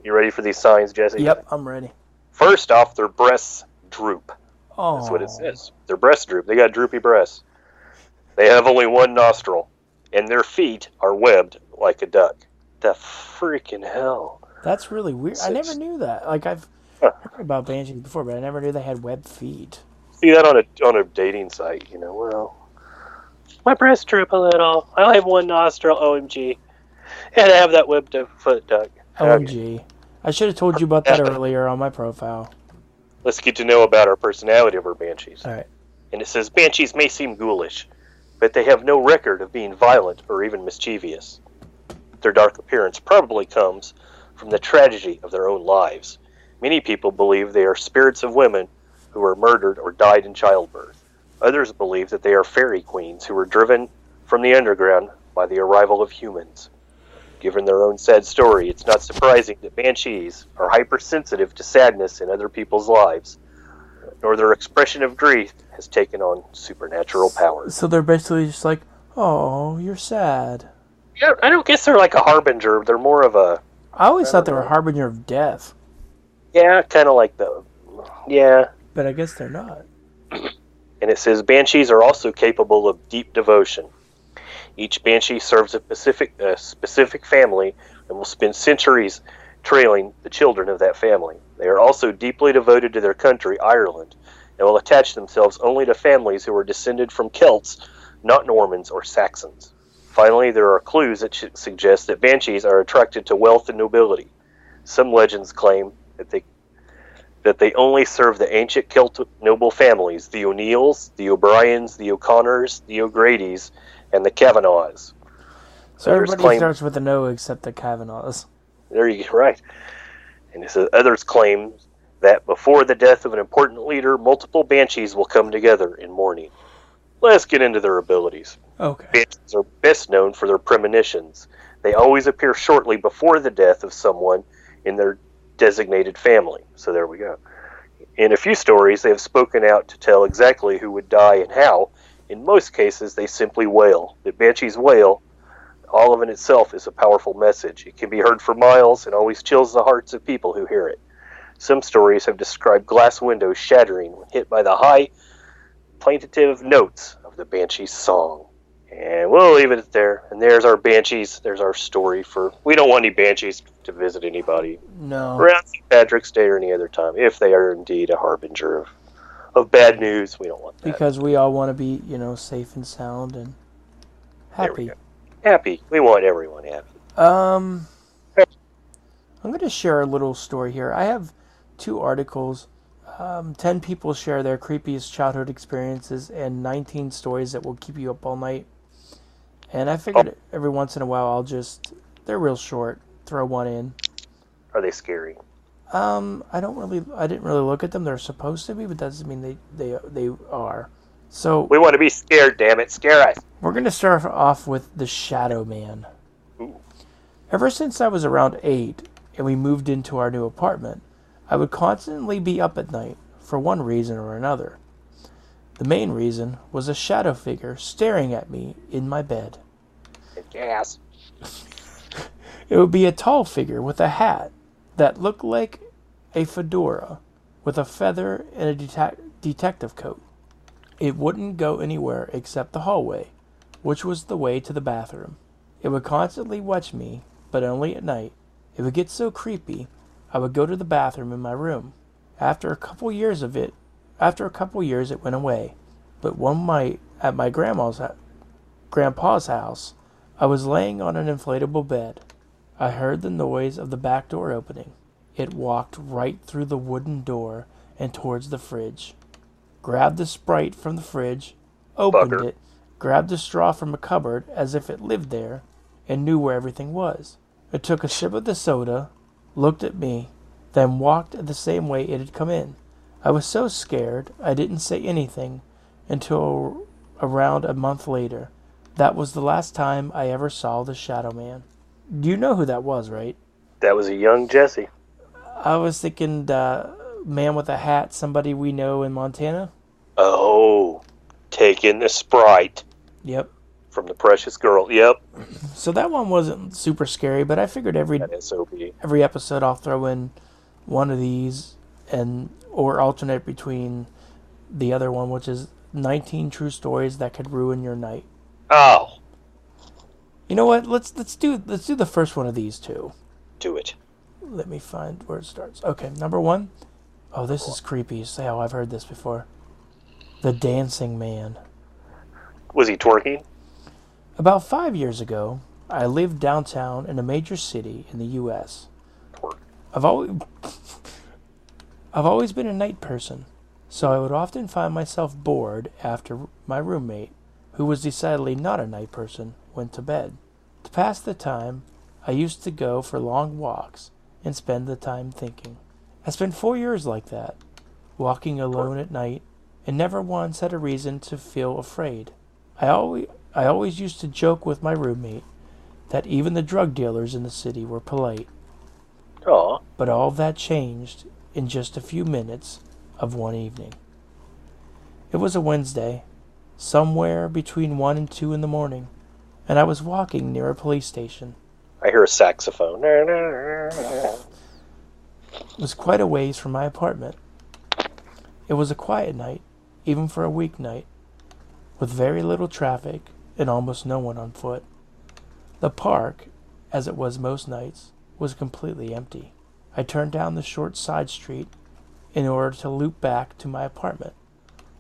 You ready for these signs, Jesse? Yep, I'm ready. First off, their breasts droop. Oh, That's what it says. Their breasts droop. They got droopy breasts. They have only one nostril, and their feet are webbed like a duck. The freaking hell. That's really weird. I never knew that. Like I've heard about banshees before, but I never knew they had webbed feet. See that on a dating site, well, my breasts droop a little. I have one nostril, OMG. And I have that webbed foot duck. OMG. I should have told you about that earlier on my profile. Let's get to know about our personality of our banshees. All right. And it says, banshees may seem ghoulish, but they have no record of being violent or even mischievous. Their dark appearance probably comes from the tragedy of their own lives. Many people believe they are spirits of women who were murdered or died in childbirth. Others believe that they are fairy queens who were driven from the underground by the arrival of humans. Given their own sad story, it's not surprising that banshees are hypersensitive to sadness in other people's lives, nor their expression of grief has taken on supernatural powers. So they're basically just like, oh, you're sad. Yeah, I don't guess they're like a harbinger. They're more of a... I always thought they were a harbinger of death. Yeah, kind of like the... Yeah. But I guess they're not. And it says, banshees are also capable of deep devotion. Each banshee serves a specific family and will spend centuries trailing the children of that family. They are also deeply devoted to their country, Ireland, and will attach themselves only to families who are descended from Celts, not Normans or Saxons. Finally, there are clues that suggest that banshees are attracted to wealth and nobility. Some legends claim that they only serve the ancient Celtic noble families, the O'Neills, the O'Briens, the O'Connors, the O'Grady's, and the Kavanaghs. So everybody starts with an O except the Kavanaghs. There you go, right. And it says others claim that before the death of an important leader, multiple banshees will come together in mourning. Let's get into their abilities. Okay. Banshees are best known for their premonitions. They always appear shortly before the death of someone in their designated family. So there we go. In a few stories, they have spoken out to tell exactly who would die and how. In most cases, they simply wail. The banshee's wail, all of it itself, is a powerful message. It can be heard for miles and always chills the hearts of people who hear it. Some stories have described glass windows shattering when hit by the high, plaintive notes of the banshee's song. And we'll leave it there. And there's our banshees. There's our story for. We don't want any banshees to visit anybody No. around St. Patrick's Day or any other time, if they are indeed a harbinger of bad news. We don't want that. Because we all want to be, safe and sound and happy. Happy. We want everyone happy. I'm going to share a little story here. I have 2 articles. 10 people share their creepiest childhood experiences and 19 stories that will keep you up all night. And I figured every once in a while they're real short, throw one in. Are they scary? I didn't really look at them. They're supposed to be, but that doesn't mean they are. So we want to be scared, damn it. Scare us. We're going to start off with the Shadow Man. Ooh. Ever since I was around 8 and we moved into our new apartment, I would constantly be up at night for one reason or another. The main reason was a shadow figure staring at me in my bed. Yes. It would be a tall figure with a hat that looked like a fedora with a feather and a detective coat. It wouldn't go anywhere except the hallway, which was the way to the bathroom. It would constantly watch me, but only at night. It would get so creepy, I would go to the bathroom in my room. After a couple years, it went away. But one night at my grandpa's house, I was laying on an inflatable bed. I heard the noise of the back door opening. It walked right through the wooden door and towards the fridge. Grabbed the Sprite from the fridge, opened it, grabbed a straw from a cupboard as if it lived there, and knew where everything was. It took a sip of the soda, looked at me, then walked the same way it had come in. I was so scared I didn't say anything until around a month later. That was the last time I ever saw the Shadow Man. You know who that was, right? That was a young Jesse. I was thinking man with a hat, somebody we know in Montana. Oh, taking the Sprite. Yep. From the Precious Girl. Yep. So that one wasn't super scary, but I figured every episode I'll throw in one of these or alternate between the other one, which is 19 true stories that could ruin your night. Oh. You know what? Let's do the first one of these two. Do it. Let me find where it starts. Okay, number 1. Oh, this is creepy. Say how I've heard this before. The Dancing Man. Was he twerking? About 5 years ago, I lived downtown in a major city in the U.S. Twerk. I've always been a night person, so I would often find myself bored after my roommate, who was decidedly not a night person, went to bed. To pass the time, I used to go for long walks and spend the time thinking. I spent 4 years like that, walking alone at night, and never once had a reason to feel afraid. I always used to joke with my roommate that even the drug dealers in the city were polite. Aww. But all that changed in just a few minutes of one evening. It was a Wednesday, somewhere between 1 and 2 in the morning, and I was walking near a police station. I hear a saxophone. It was quite a ways from my apartment. It was a quiet night, even for a weeknight, with very little traffic and almost no one on foot. The park, as it was most nights, was completely empty. I turned down the short side street in order to loop back to my apartment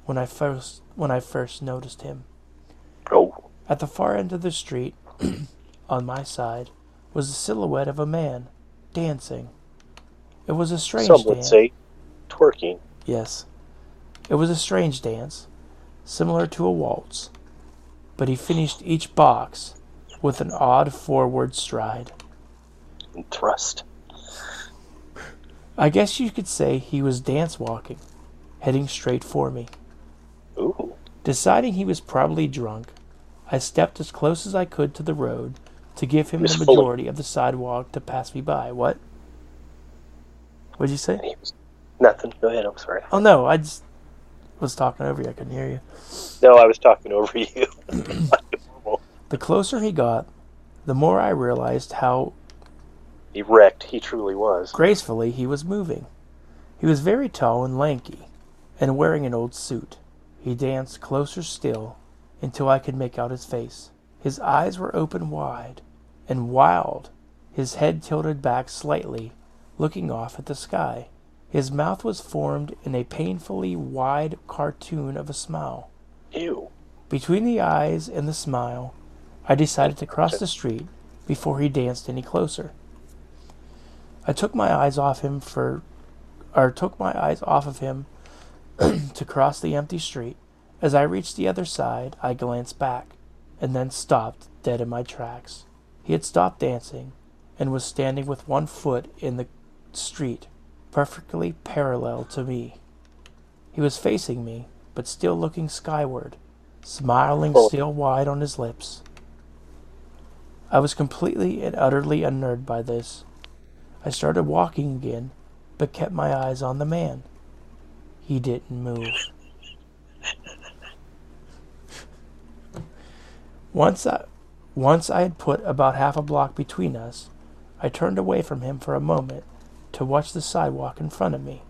when I first noticed him. Oh. At the far end of the street, on my side, was the silhouette of a man dancing. It was a strange dance. Some would say twerking. Yes. It was a strange dance, similar to a waltz, but he finished each box with an odd forward stride. And thrust. I guess you could say he was dance walking, heading straight for me. Ooh. Deciding he was probably drunk, I stepped as close as I could to the road to give him the was fully. majority of the sidewalk to pass me by. What? What'd you say? Nothing. Go ahead. I'm sorry. Oh no, I just was talking over you. I couldn't hear you. No, I was talking over you. The closer he got, the more I realized how Erect he truly was. gracefully he was moving. He was very tall and lanky, and wearing an old suit. He danced closer still until I could make out his face. His eyes were open wide and wild, his head tilted back slightly, looking off at the sky. His mouth was formed in a painfully wide cartoon of a smile. Ew. Between the eyes and the smile, I decided to cross the street before he danced any closer. I took my eyes off him to cross the empty street. As I reached the other side, I glanced back and then stopped dead in my tracks. He had stopped dancing and was standing with one foot in the street, perfectly parallel to me. He was facing me, but still looking skyward, smiling still wide on his lips. I was completely and utterly unnerved by this. I started walking again, but kept my eyes on the man. He didn't move. Once I had put about half a block between us, I turned away from him for a moment to watch the sidewalk in front of me.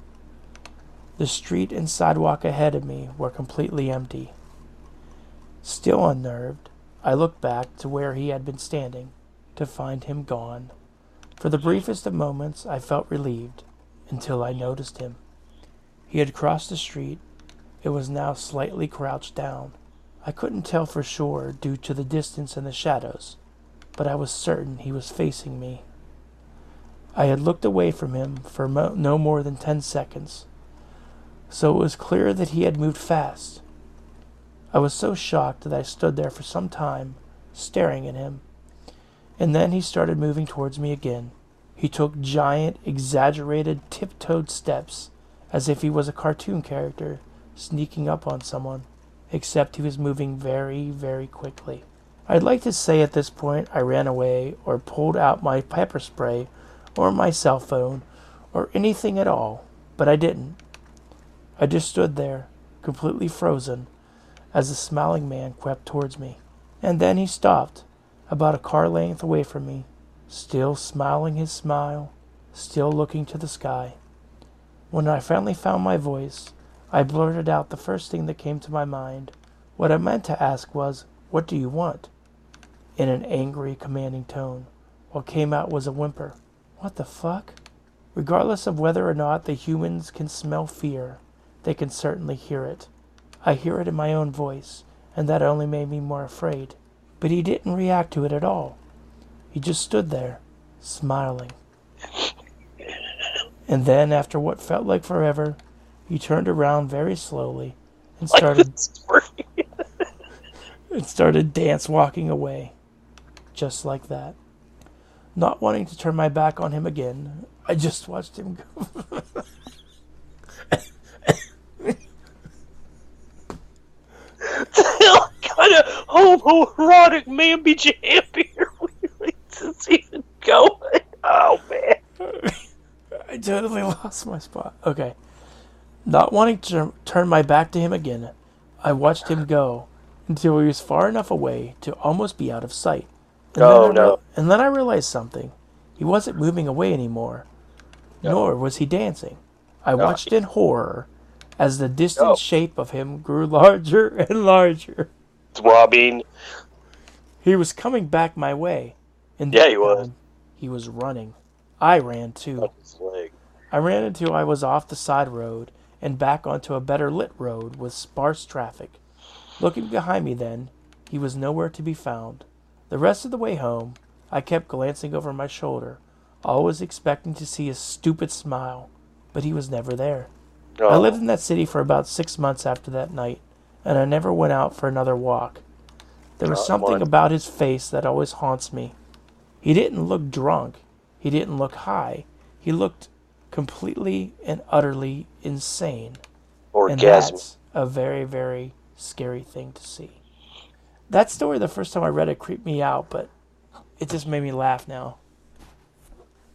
The street and sidewalk ahead of me were completely empty. Still unnerved, I looked back to where he had been standing, to find him gone. For the briefest of moments, I felt relieved, until I noticed him. He had crossed the street. It was now slightly crouched down. I couldn't tell for sure due to the distance and the shadows, but I was certain he was facing me. I had looked away from him for no more than 10 seconds, so it was clear that he had moved fast. I was so shocked that I stood there for some time, staring at him, and then he started moving towards me again. He took giant, exaggerated, tiptoed steps, as if he was a cartoon character sneaking up on someone, except he was moving very, very quickly. I'd like to say at this point I ran away or pulled out my pepper spray or my cell phone or anything at all, but I didn't. I just stood there, completely frozen, as the smiling man crept towards me. And then he stopped, about a car length away from me, still smiling his smile, still looking to the sky. When I finally found my voice, I blurted out the first thing that came to my mind. What I meant to ask was, "What do you want?" in an angry, commanding tone. What came out was a whimper. What the fuck? Regardless of whether or not the humans can smell fear, they can certainly hear it. I hear it in my own voice, and that only made me more afraid. But he didn't react to it at all. He just stood there, smiling. And then, after what felt like forever, he turned around very slowly and started dance walking away. Just like that. Not wanting to turn my back on him again, I just watched him go. What kind of homoerotic mamby jamby are we even going? Oh, man. I totally lost my spot. Okay. Not wanting to turn my back to him again, I watched him go until he was far enough away to almost be out of sight. And then I realized something. He wasn't moving away anymore, nor was he dancing. I watched in horror as the distant shape of him grew larger and larger. Throbbing. He was coming back my way. And he was. He was running. I ran too. I ran until I was off the side road and back onto a better lit road with sparse traffic. Looking behind me then, he was nowhere to be found. The rest of the way home, I kept glancing over my shoulder, always expecting to see his stupid smile, but he was never there. I lived in that city for about 6 months after that night, and I never went out for another walk. There was something about his face that always haunts me. He didn't look drunk. He didn't look high. He looked completely and utterly insane. Orgasm. And that's a very, very scary thing to see. That story, the first time I read it, creeped me out, but it just made me laugh now.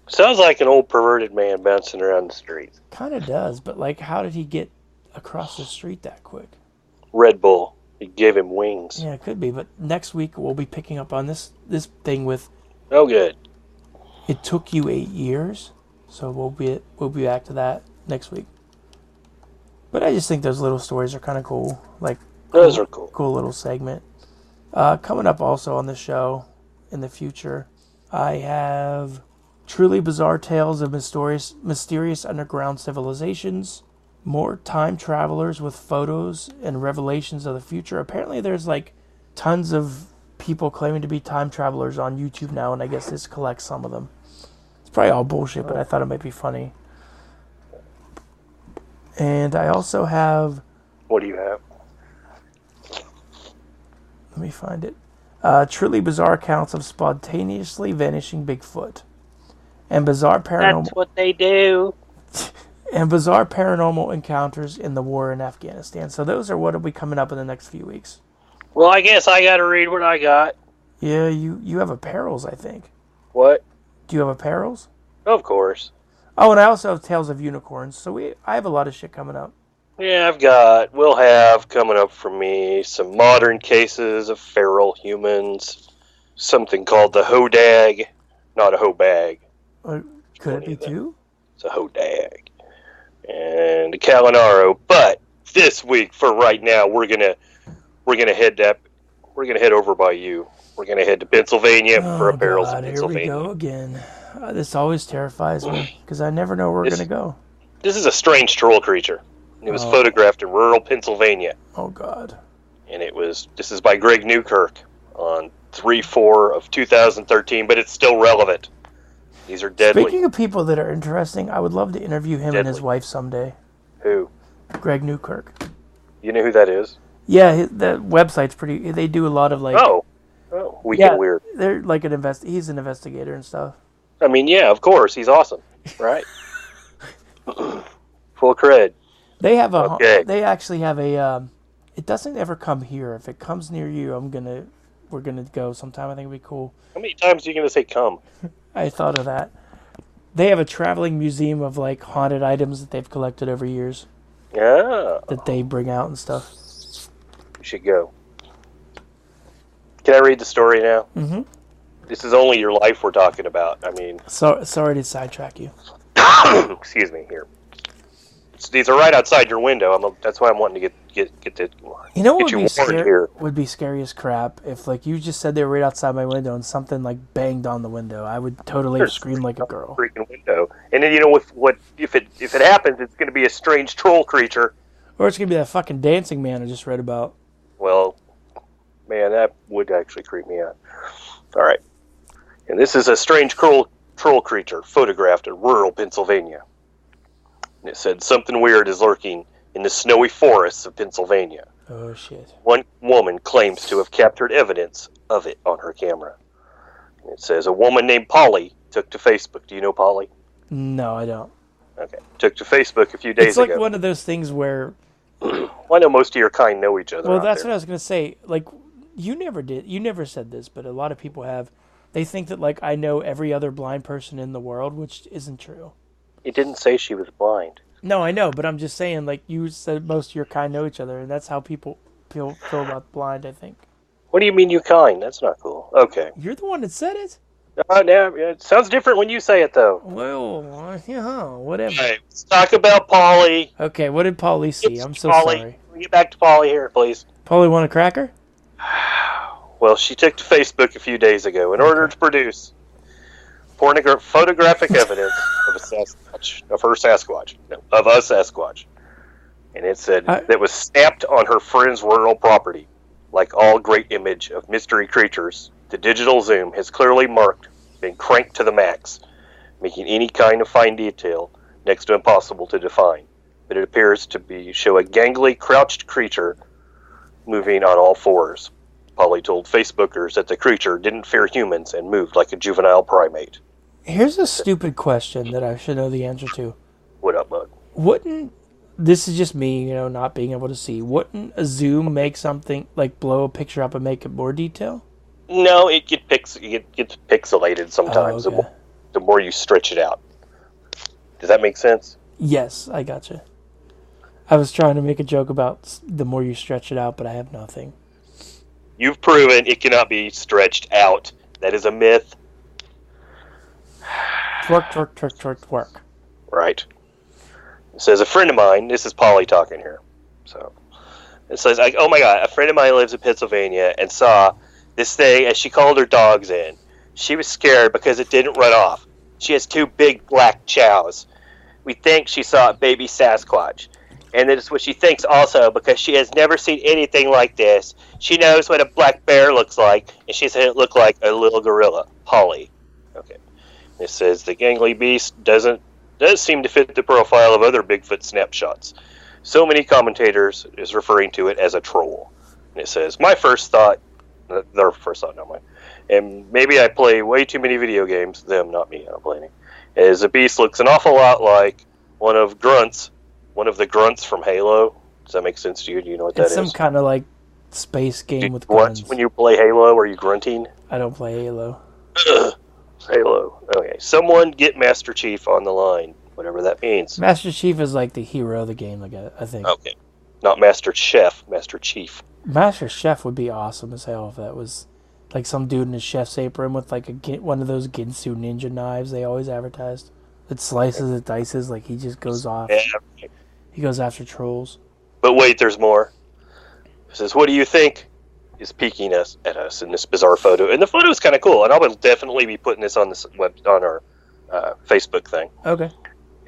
Sounds like an old perverted man bouncing around the streets. Kind of does, but like, how did he get across the street that quick? Red Bull. He gave him wings. Yeah, it could be, but next week we'll be picking up on this thing with... Oh, good. It took you 8 years, so we'll be back to that next week. But I just think those little stories are kind of cool. Like, Those are cool. Cool little segment. Coming up also on the show in the future, I have truly bizarre tales of mysterious underground civilizations, more time travelers with photos and revelations of the future. Apparently there's like tons of people claiming to be time travelers on YouTube now, and I guess this collects some of them. It's probably all bullshit, but I thought it might be funny. And I also have... What do you have? Let me find it. Truly bizarre accounts of spontaneously vanishing Bigfoot. And bizarre paranormal... That's what they do. And bizarre paranormal encounters in the war in Afghanistan. So those are what will be coming up in the next few weeks. Well, I guess I gotta read what I got. Yeah, you have apparels, I think. What? Do you have apparels? Of course. Oh, and I also have Tales of Unicorns. So I have a lot of shit coming up. Yeah, we'll have coming up for me some modern cases of feral humans, something called the hodag, not a hobag. Could it be two? It's a hodag. And a Calinaro. But this week, for right now, we're gonna head over by you. We're gonna head to Pennsylvania for apparels in Pennsylvania. Here we go again. This always terrifies me because I never know where we're gonna go. This is a strange troll creature. It was photographed in rural Pennsylvania. Oh God! And this is by Greg Newkirk on 3/4 of 2013, but it's still relevant. These are deadly. Speaking of people that are interesting, I would love to interview him and his wife someday. Who? Greg Newkirk. You know who that is? Yeah, the website's pretty... They do a lot of like... Oh, Weekend Weird. They're like he's an investigator and stuff. I mean, yeah, of course. He's awesome. Right? Full cred. They have a... Okay. They actually have a... it doesn't ever come here. If it comes near you, we're gonna go sometime. I think it'd be cool. How many times are you gonna say come? I thought of that. They have a traveling museum of like haunted items that they've collected over years. Yeah. That they bring out and stuff. You should go. Can I read the story now? Mm-hmm. This is only your life we're talking about. I mean... Sorry to sidetrack you. Excuse me, here. These are right outside your window. That's why I'm wanting to get the... You know what would be scary as crap? If like you just said they were right outside my window and something like banged on the window. I would totally scream like a girl. Freaking window. And then if it happens, it's going to be a strange troll creature. Or it's going to be that fucking dancing man I just read about. Well, man, that would actually creep me out. All right. And this is a strange troll creature photographed in rural Pennsylvania. And it said, something weird is lurking in the snowy forests of Pennsylvania. Oh, shit. One woman claims to have captured evidence of it on her camera. And it says, a woman named Polly took to Facebook. Do you know Polly? No, I don't. Okay. Took to Facebook a few days ago. It's like one of those things where... Well, I know most of your kind know each other. Well, that's what I was going to say. Like, you never said this, but a lot of people have. They think that, like, I know every other blind person in the world, which isn't true. It didn't say she was blind. No, I know, but I'm just saying, like, you said most of your kind know each other, and that's how people feel about blind, I think. What do you mean you kind? That's not cool. Okay. You're the one that said it? No, it sounds different when you say it, though. Well, yeah, whatever. Right, let's talk about Polly. Okay, what did Polly see? I'm so Polly. sorry. Can we get back to Polly here, please? Polly want a cracker? Well, she took to Facebook a few days ago in order to produce photographic evidence of a Sasquatch. And it said that was stamped on her friend's rural property. Like all great image of mystery creatures, the digital zoom has clearly been cranked to the max, making any kind of fine detail next to impossible to define. But it appears to show a gangly, crouched creature moving on all fours. Polly told Facebookers that the creature didn't fear humans and moved like a juvenile primate. Here's a stupid question that I should know the answer to. What up, bud? Wouldn't this is just me, not being able to see. Wouldn't a zoom make something like blow a picture up and make it more detail? No, it gets pixelated sometimes. Oh, okay. The more you stretch it out. Does that make sense? Yes, I gotcha. I was trying to make a joke about the more you stretch it out, but I have nothing. You've proven it cannot be stretched out. That is a myth. Twerk. Right. It says, a friend of mine, this is Polly talking here. So it says, oh my God, a friend of mine lives in Pennsylvania and saw this thing as she called her dogs in. She was scared because it didn't run off. She has 2 big black chows. We think she saw a baby Sasquatch. And that is what she thinks also because she has never seen anything like this. She knows what a black bear looks like, and she said it looked like a little gorilla. Polly. Okay. It says the gangly beast does seem to fit the profile of other Bigfoot snapshots. So many commentators is referring to it as a troll. And it says, my first thought, their first thought, not mine, and maybe I play way too many video games, them, not me, I don't play any, is the beast looks an awful lot like one of the grunts from Halo. Does that make sense to you? Do you know what that is? It's some kind of like space game with guns. When you play Halo, are you grunting? I don't play Halo. Ugh. Halo. Okay. Someone get Master Chief on the line, whatever that means. Master Chief is like the hero of the game, I think. Okay. Not Master Chef, Master Chief. Master Chef would be awesome as hell if that was like some dude in his chef's apron with like one of those Ginsu ninja knives they always advertised. It slices, it dices, like he just goes off. Yeah. He goes after trolls. But wait, there's more. It says, what do you think is peeking at us in this bizarre photo? And the photo is kind of cool, and I will definitely be putting this on our Facebook thing. Okay.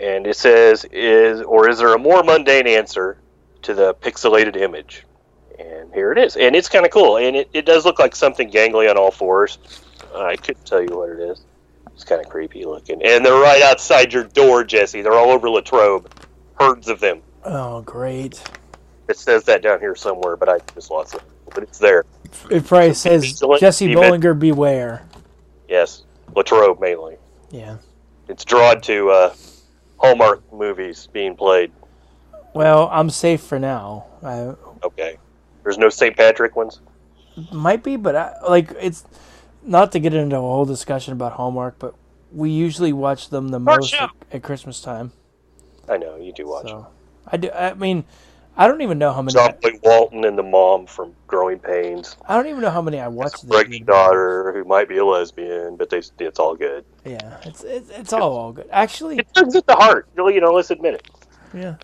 And it says, is there a more mundane answer to the pixelated image? And here it is. And it's kind of cool. And it does look like something gangly on all fours. I couldn't tell you what it is. It's kind of creepy looking. And they're right outside your door, Jesse. They're all over Latrobe. Herds of them. Oh, great. It says that down here somewhere, but I just lost it. But it's there. It probably says, Jesse Bollinger, beware. Yes. Latrobe, mainly. Yeah. It's drawn to Hallmark movies being played. Well, I'm safe for now. Okay. There's no St. Patrick ones? Might be, but it's not to get into a whole discussion about Hallmark, but we usually watch them the most at Christmas time. I know, you do watch them. I do. I mean, I don't even know how many. John Boy Walton and the mom from Growing Pains. I don't even know how many I watched. A pregnant daughter who might be a lesbian, but it's all good. Yeah, it's all good. Actually, it tugs at the heart. Let's admit it. Yeah.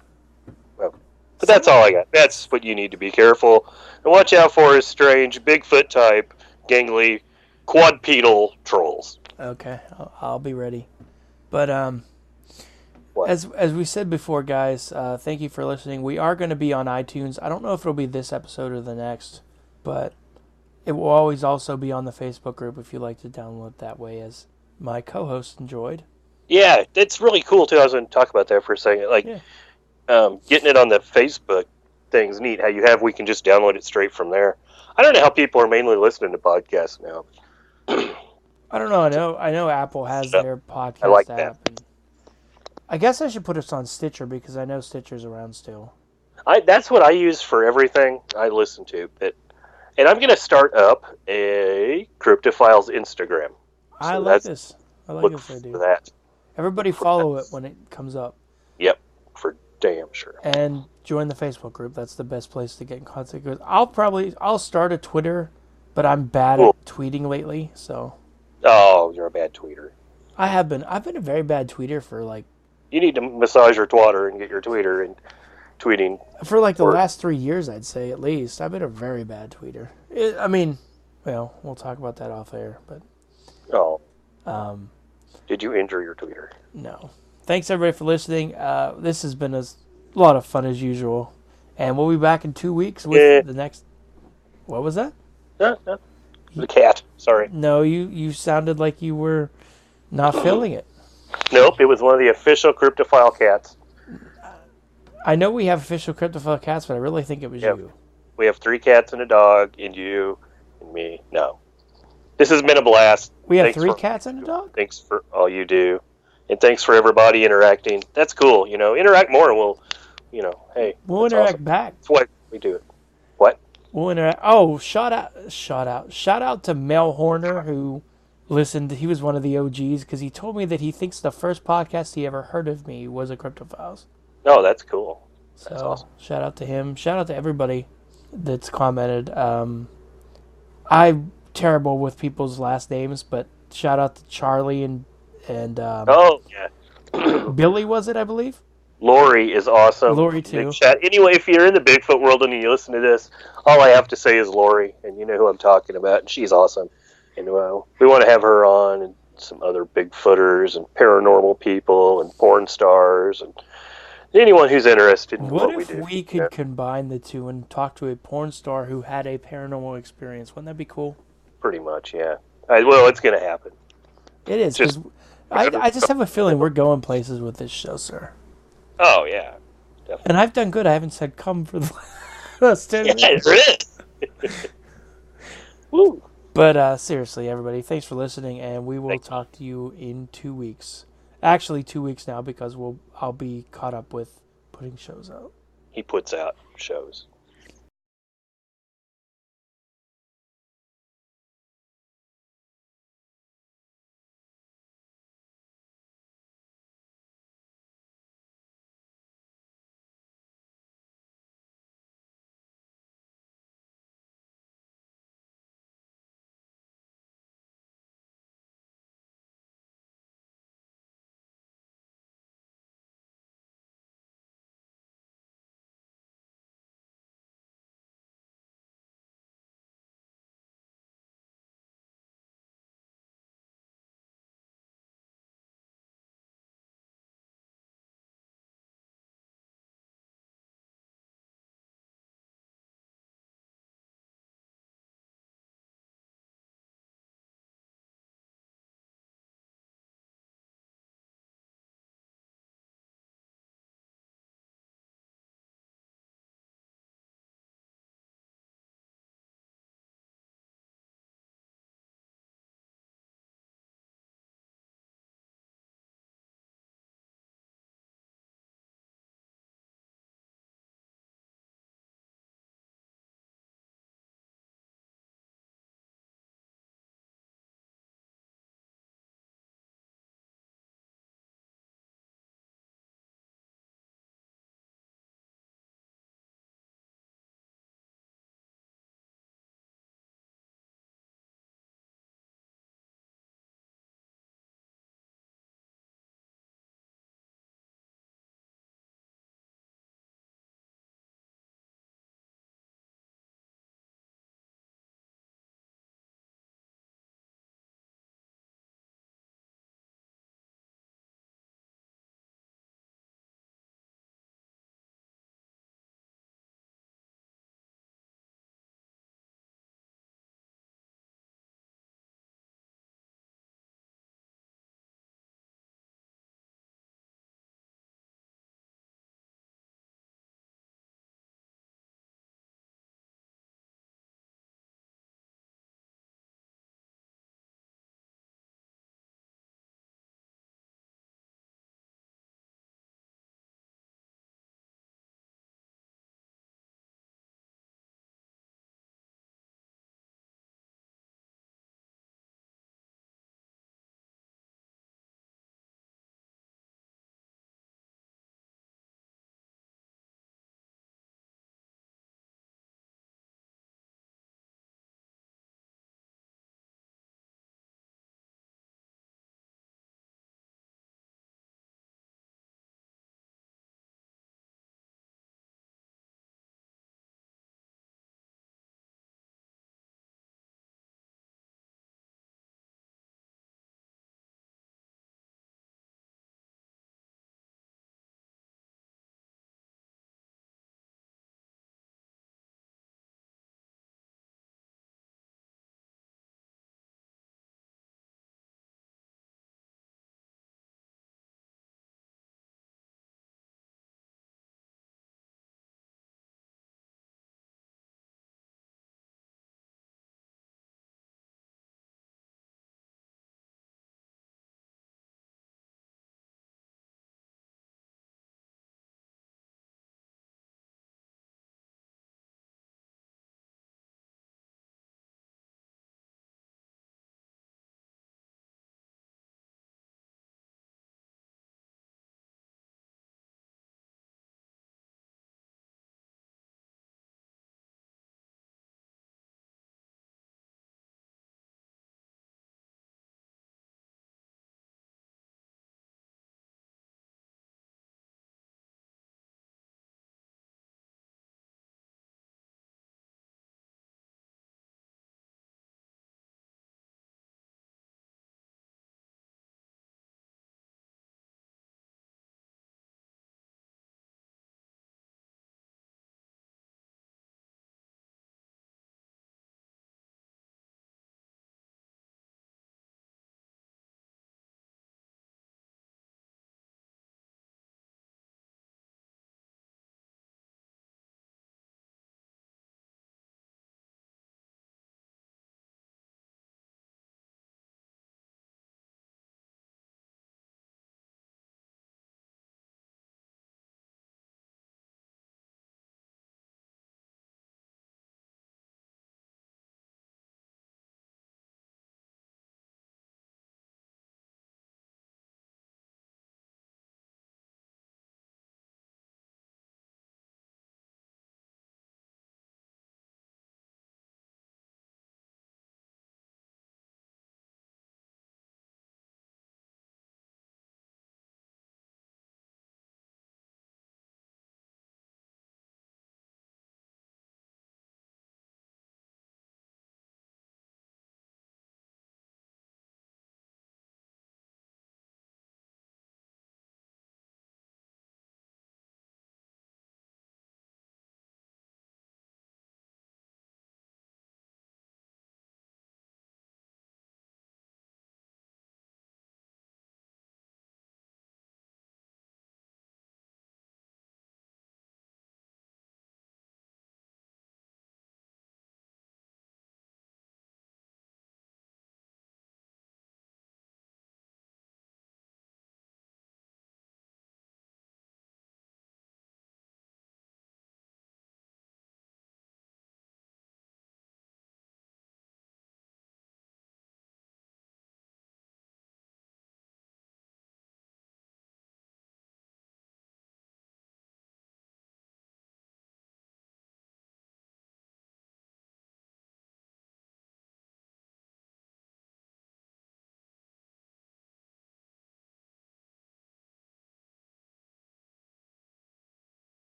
Well, but that's all I got. That's what you need to be careful and watch out for is strange Bigfoot type, gangly, quadrupedal trolls. Okay, I'll be ready. But as we said before, guys, thank you for listening. We are going to be on iTunes. I don't know if it'll be this episode or the next, but it will always also be on the Facebook group if you like to download it that way, as my co-host enjoyed. Yeah, it's really cool too. I was going to talk about that for a second. Getting it on the Facebook thing's neat. How we can just download it straight from there. I don't know how people are mainly listening to podcasts now. I don't know. I know Apple has their podcast I like app. That. I guess I should put us on Stitcher because I know Stitcher's around still. That's what I use for everything I listen to. And I'm going to start up a Cryptophiles Instagram. I like this. I like this idea. For that. Everybody follow it when it comes up. Yep, for damn sure. And join the Facebook group. That's the best place to get in contact with. I'll start a Twitter, but I'm bad at tweeting lately, so. Oh, you're a bad tweeter. I have been. I've been a very bad tweeter for like. You need to massage your twatter and get your tweeter and tweeting. For like the last 3 years, I'd say at least. I've been a very bad tweeter. We'll talk about that off air, but. Oh. Did you injure your tweeter? No. Thanks everybody for listening. This has been a lot of fun as usual, and we'll be back in 2 weeks with the next. What was that? No. The cat. Sorry. No, you sounded like you were not feeling it. Nope, it was one of the official Cryptophile cats. I know we have official Cryptophile cats, but I really think it was you. We have 3 cats and a dog, and you and me. No. This has been a blast. We have 3 cats and a dog? Thanks for all you do. And thanks for everybody interacting. That's cool. Interact more and hey, We'll that's interact awesome. back. That's why we do it. What? We'll interact. Oh, shout out to Mel Horner who listened. He was one of the OGs because he told me that he thinks the first podcast he ever heard of me was a Cryptophiles. Oh, that's cool. That's So awesome. shout out to him. Shout out to everybody that's commented. I'm terrible with people's last names, but shout out to Charlie and Oh, yeah. Billy, was it, I believe? Lori is awesome. Lori, too. Big chat. Anyway, if you're in the Bigfoot world and you listen to this, all I have to say is Lori, and you know who I'm talking about, and she's awesome. And we want to have her on, and some other Bigfooters and paranormal people and porn stars and anyone who's interested in what we do. What if we could combine the two and talk to a porn star who had a paranormal experience? Wouldn't that be cool? Pretty much, yeah. Well, it's going to happen. It is, because I just have a feeling we're going places with this show, sir. Oh, yeah. Definitely. And I've done good. I haven't said come for the last 10 minutes. Yeah, Woo. But seriously, everybody, thanks for listening, and we will talk to you in 2 weeks. Actually, 2 weeks now, because I'll be caught up with putting shows out. He puts out shows.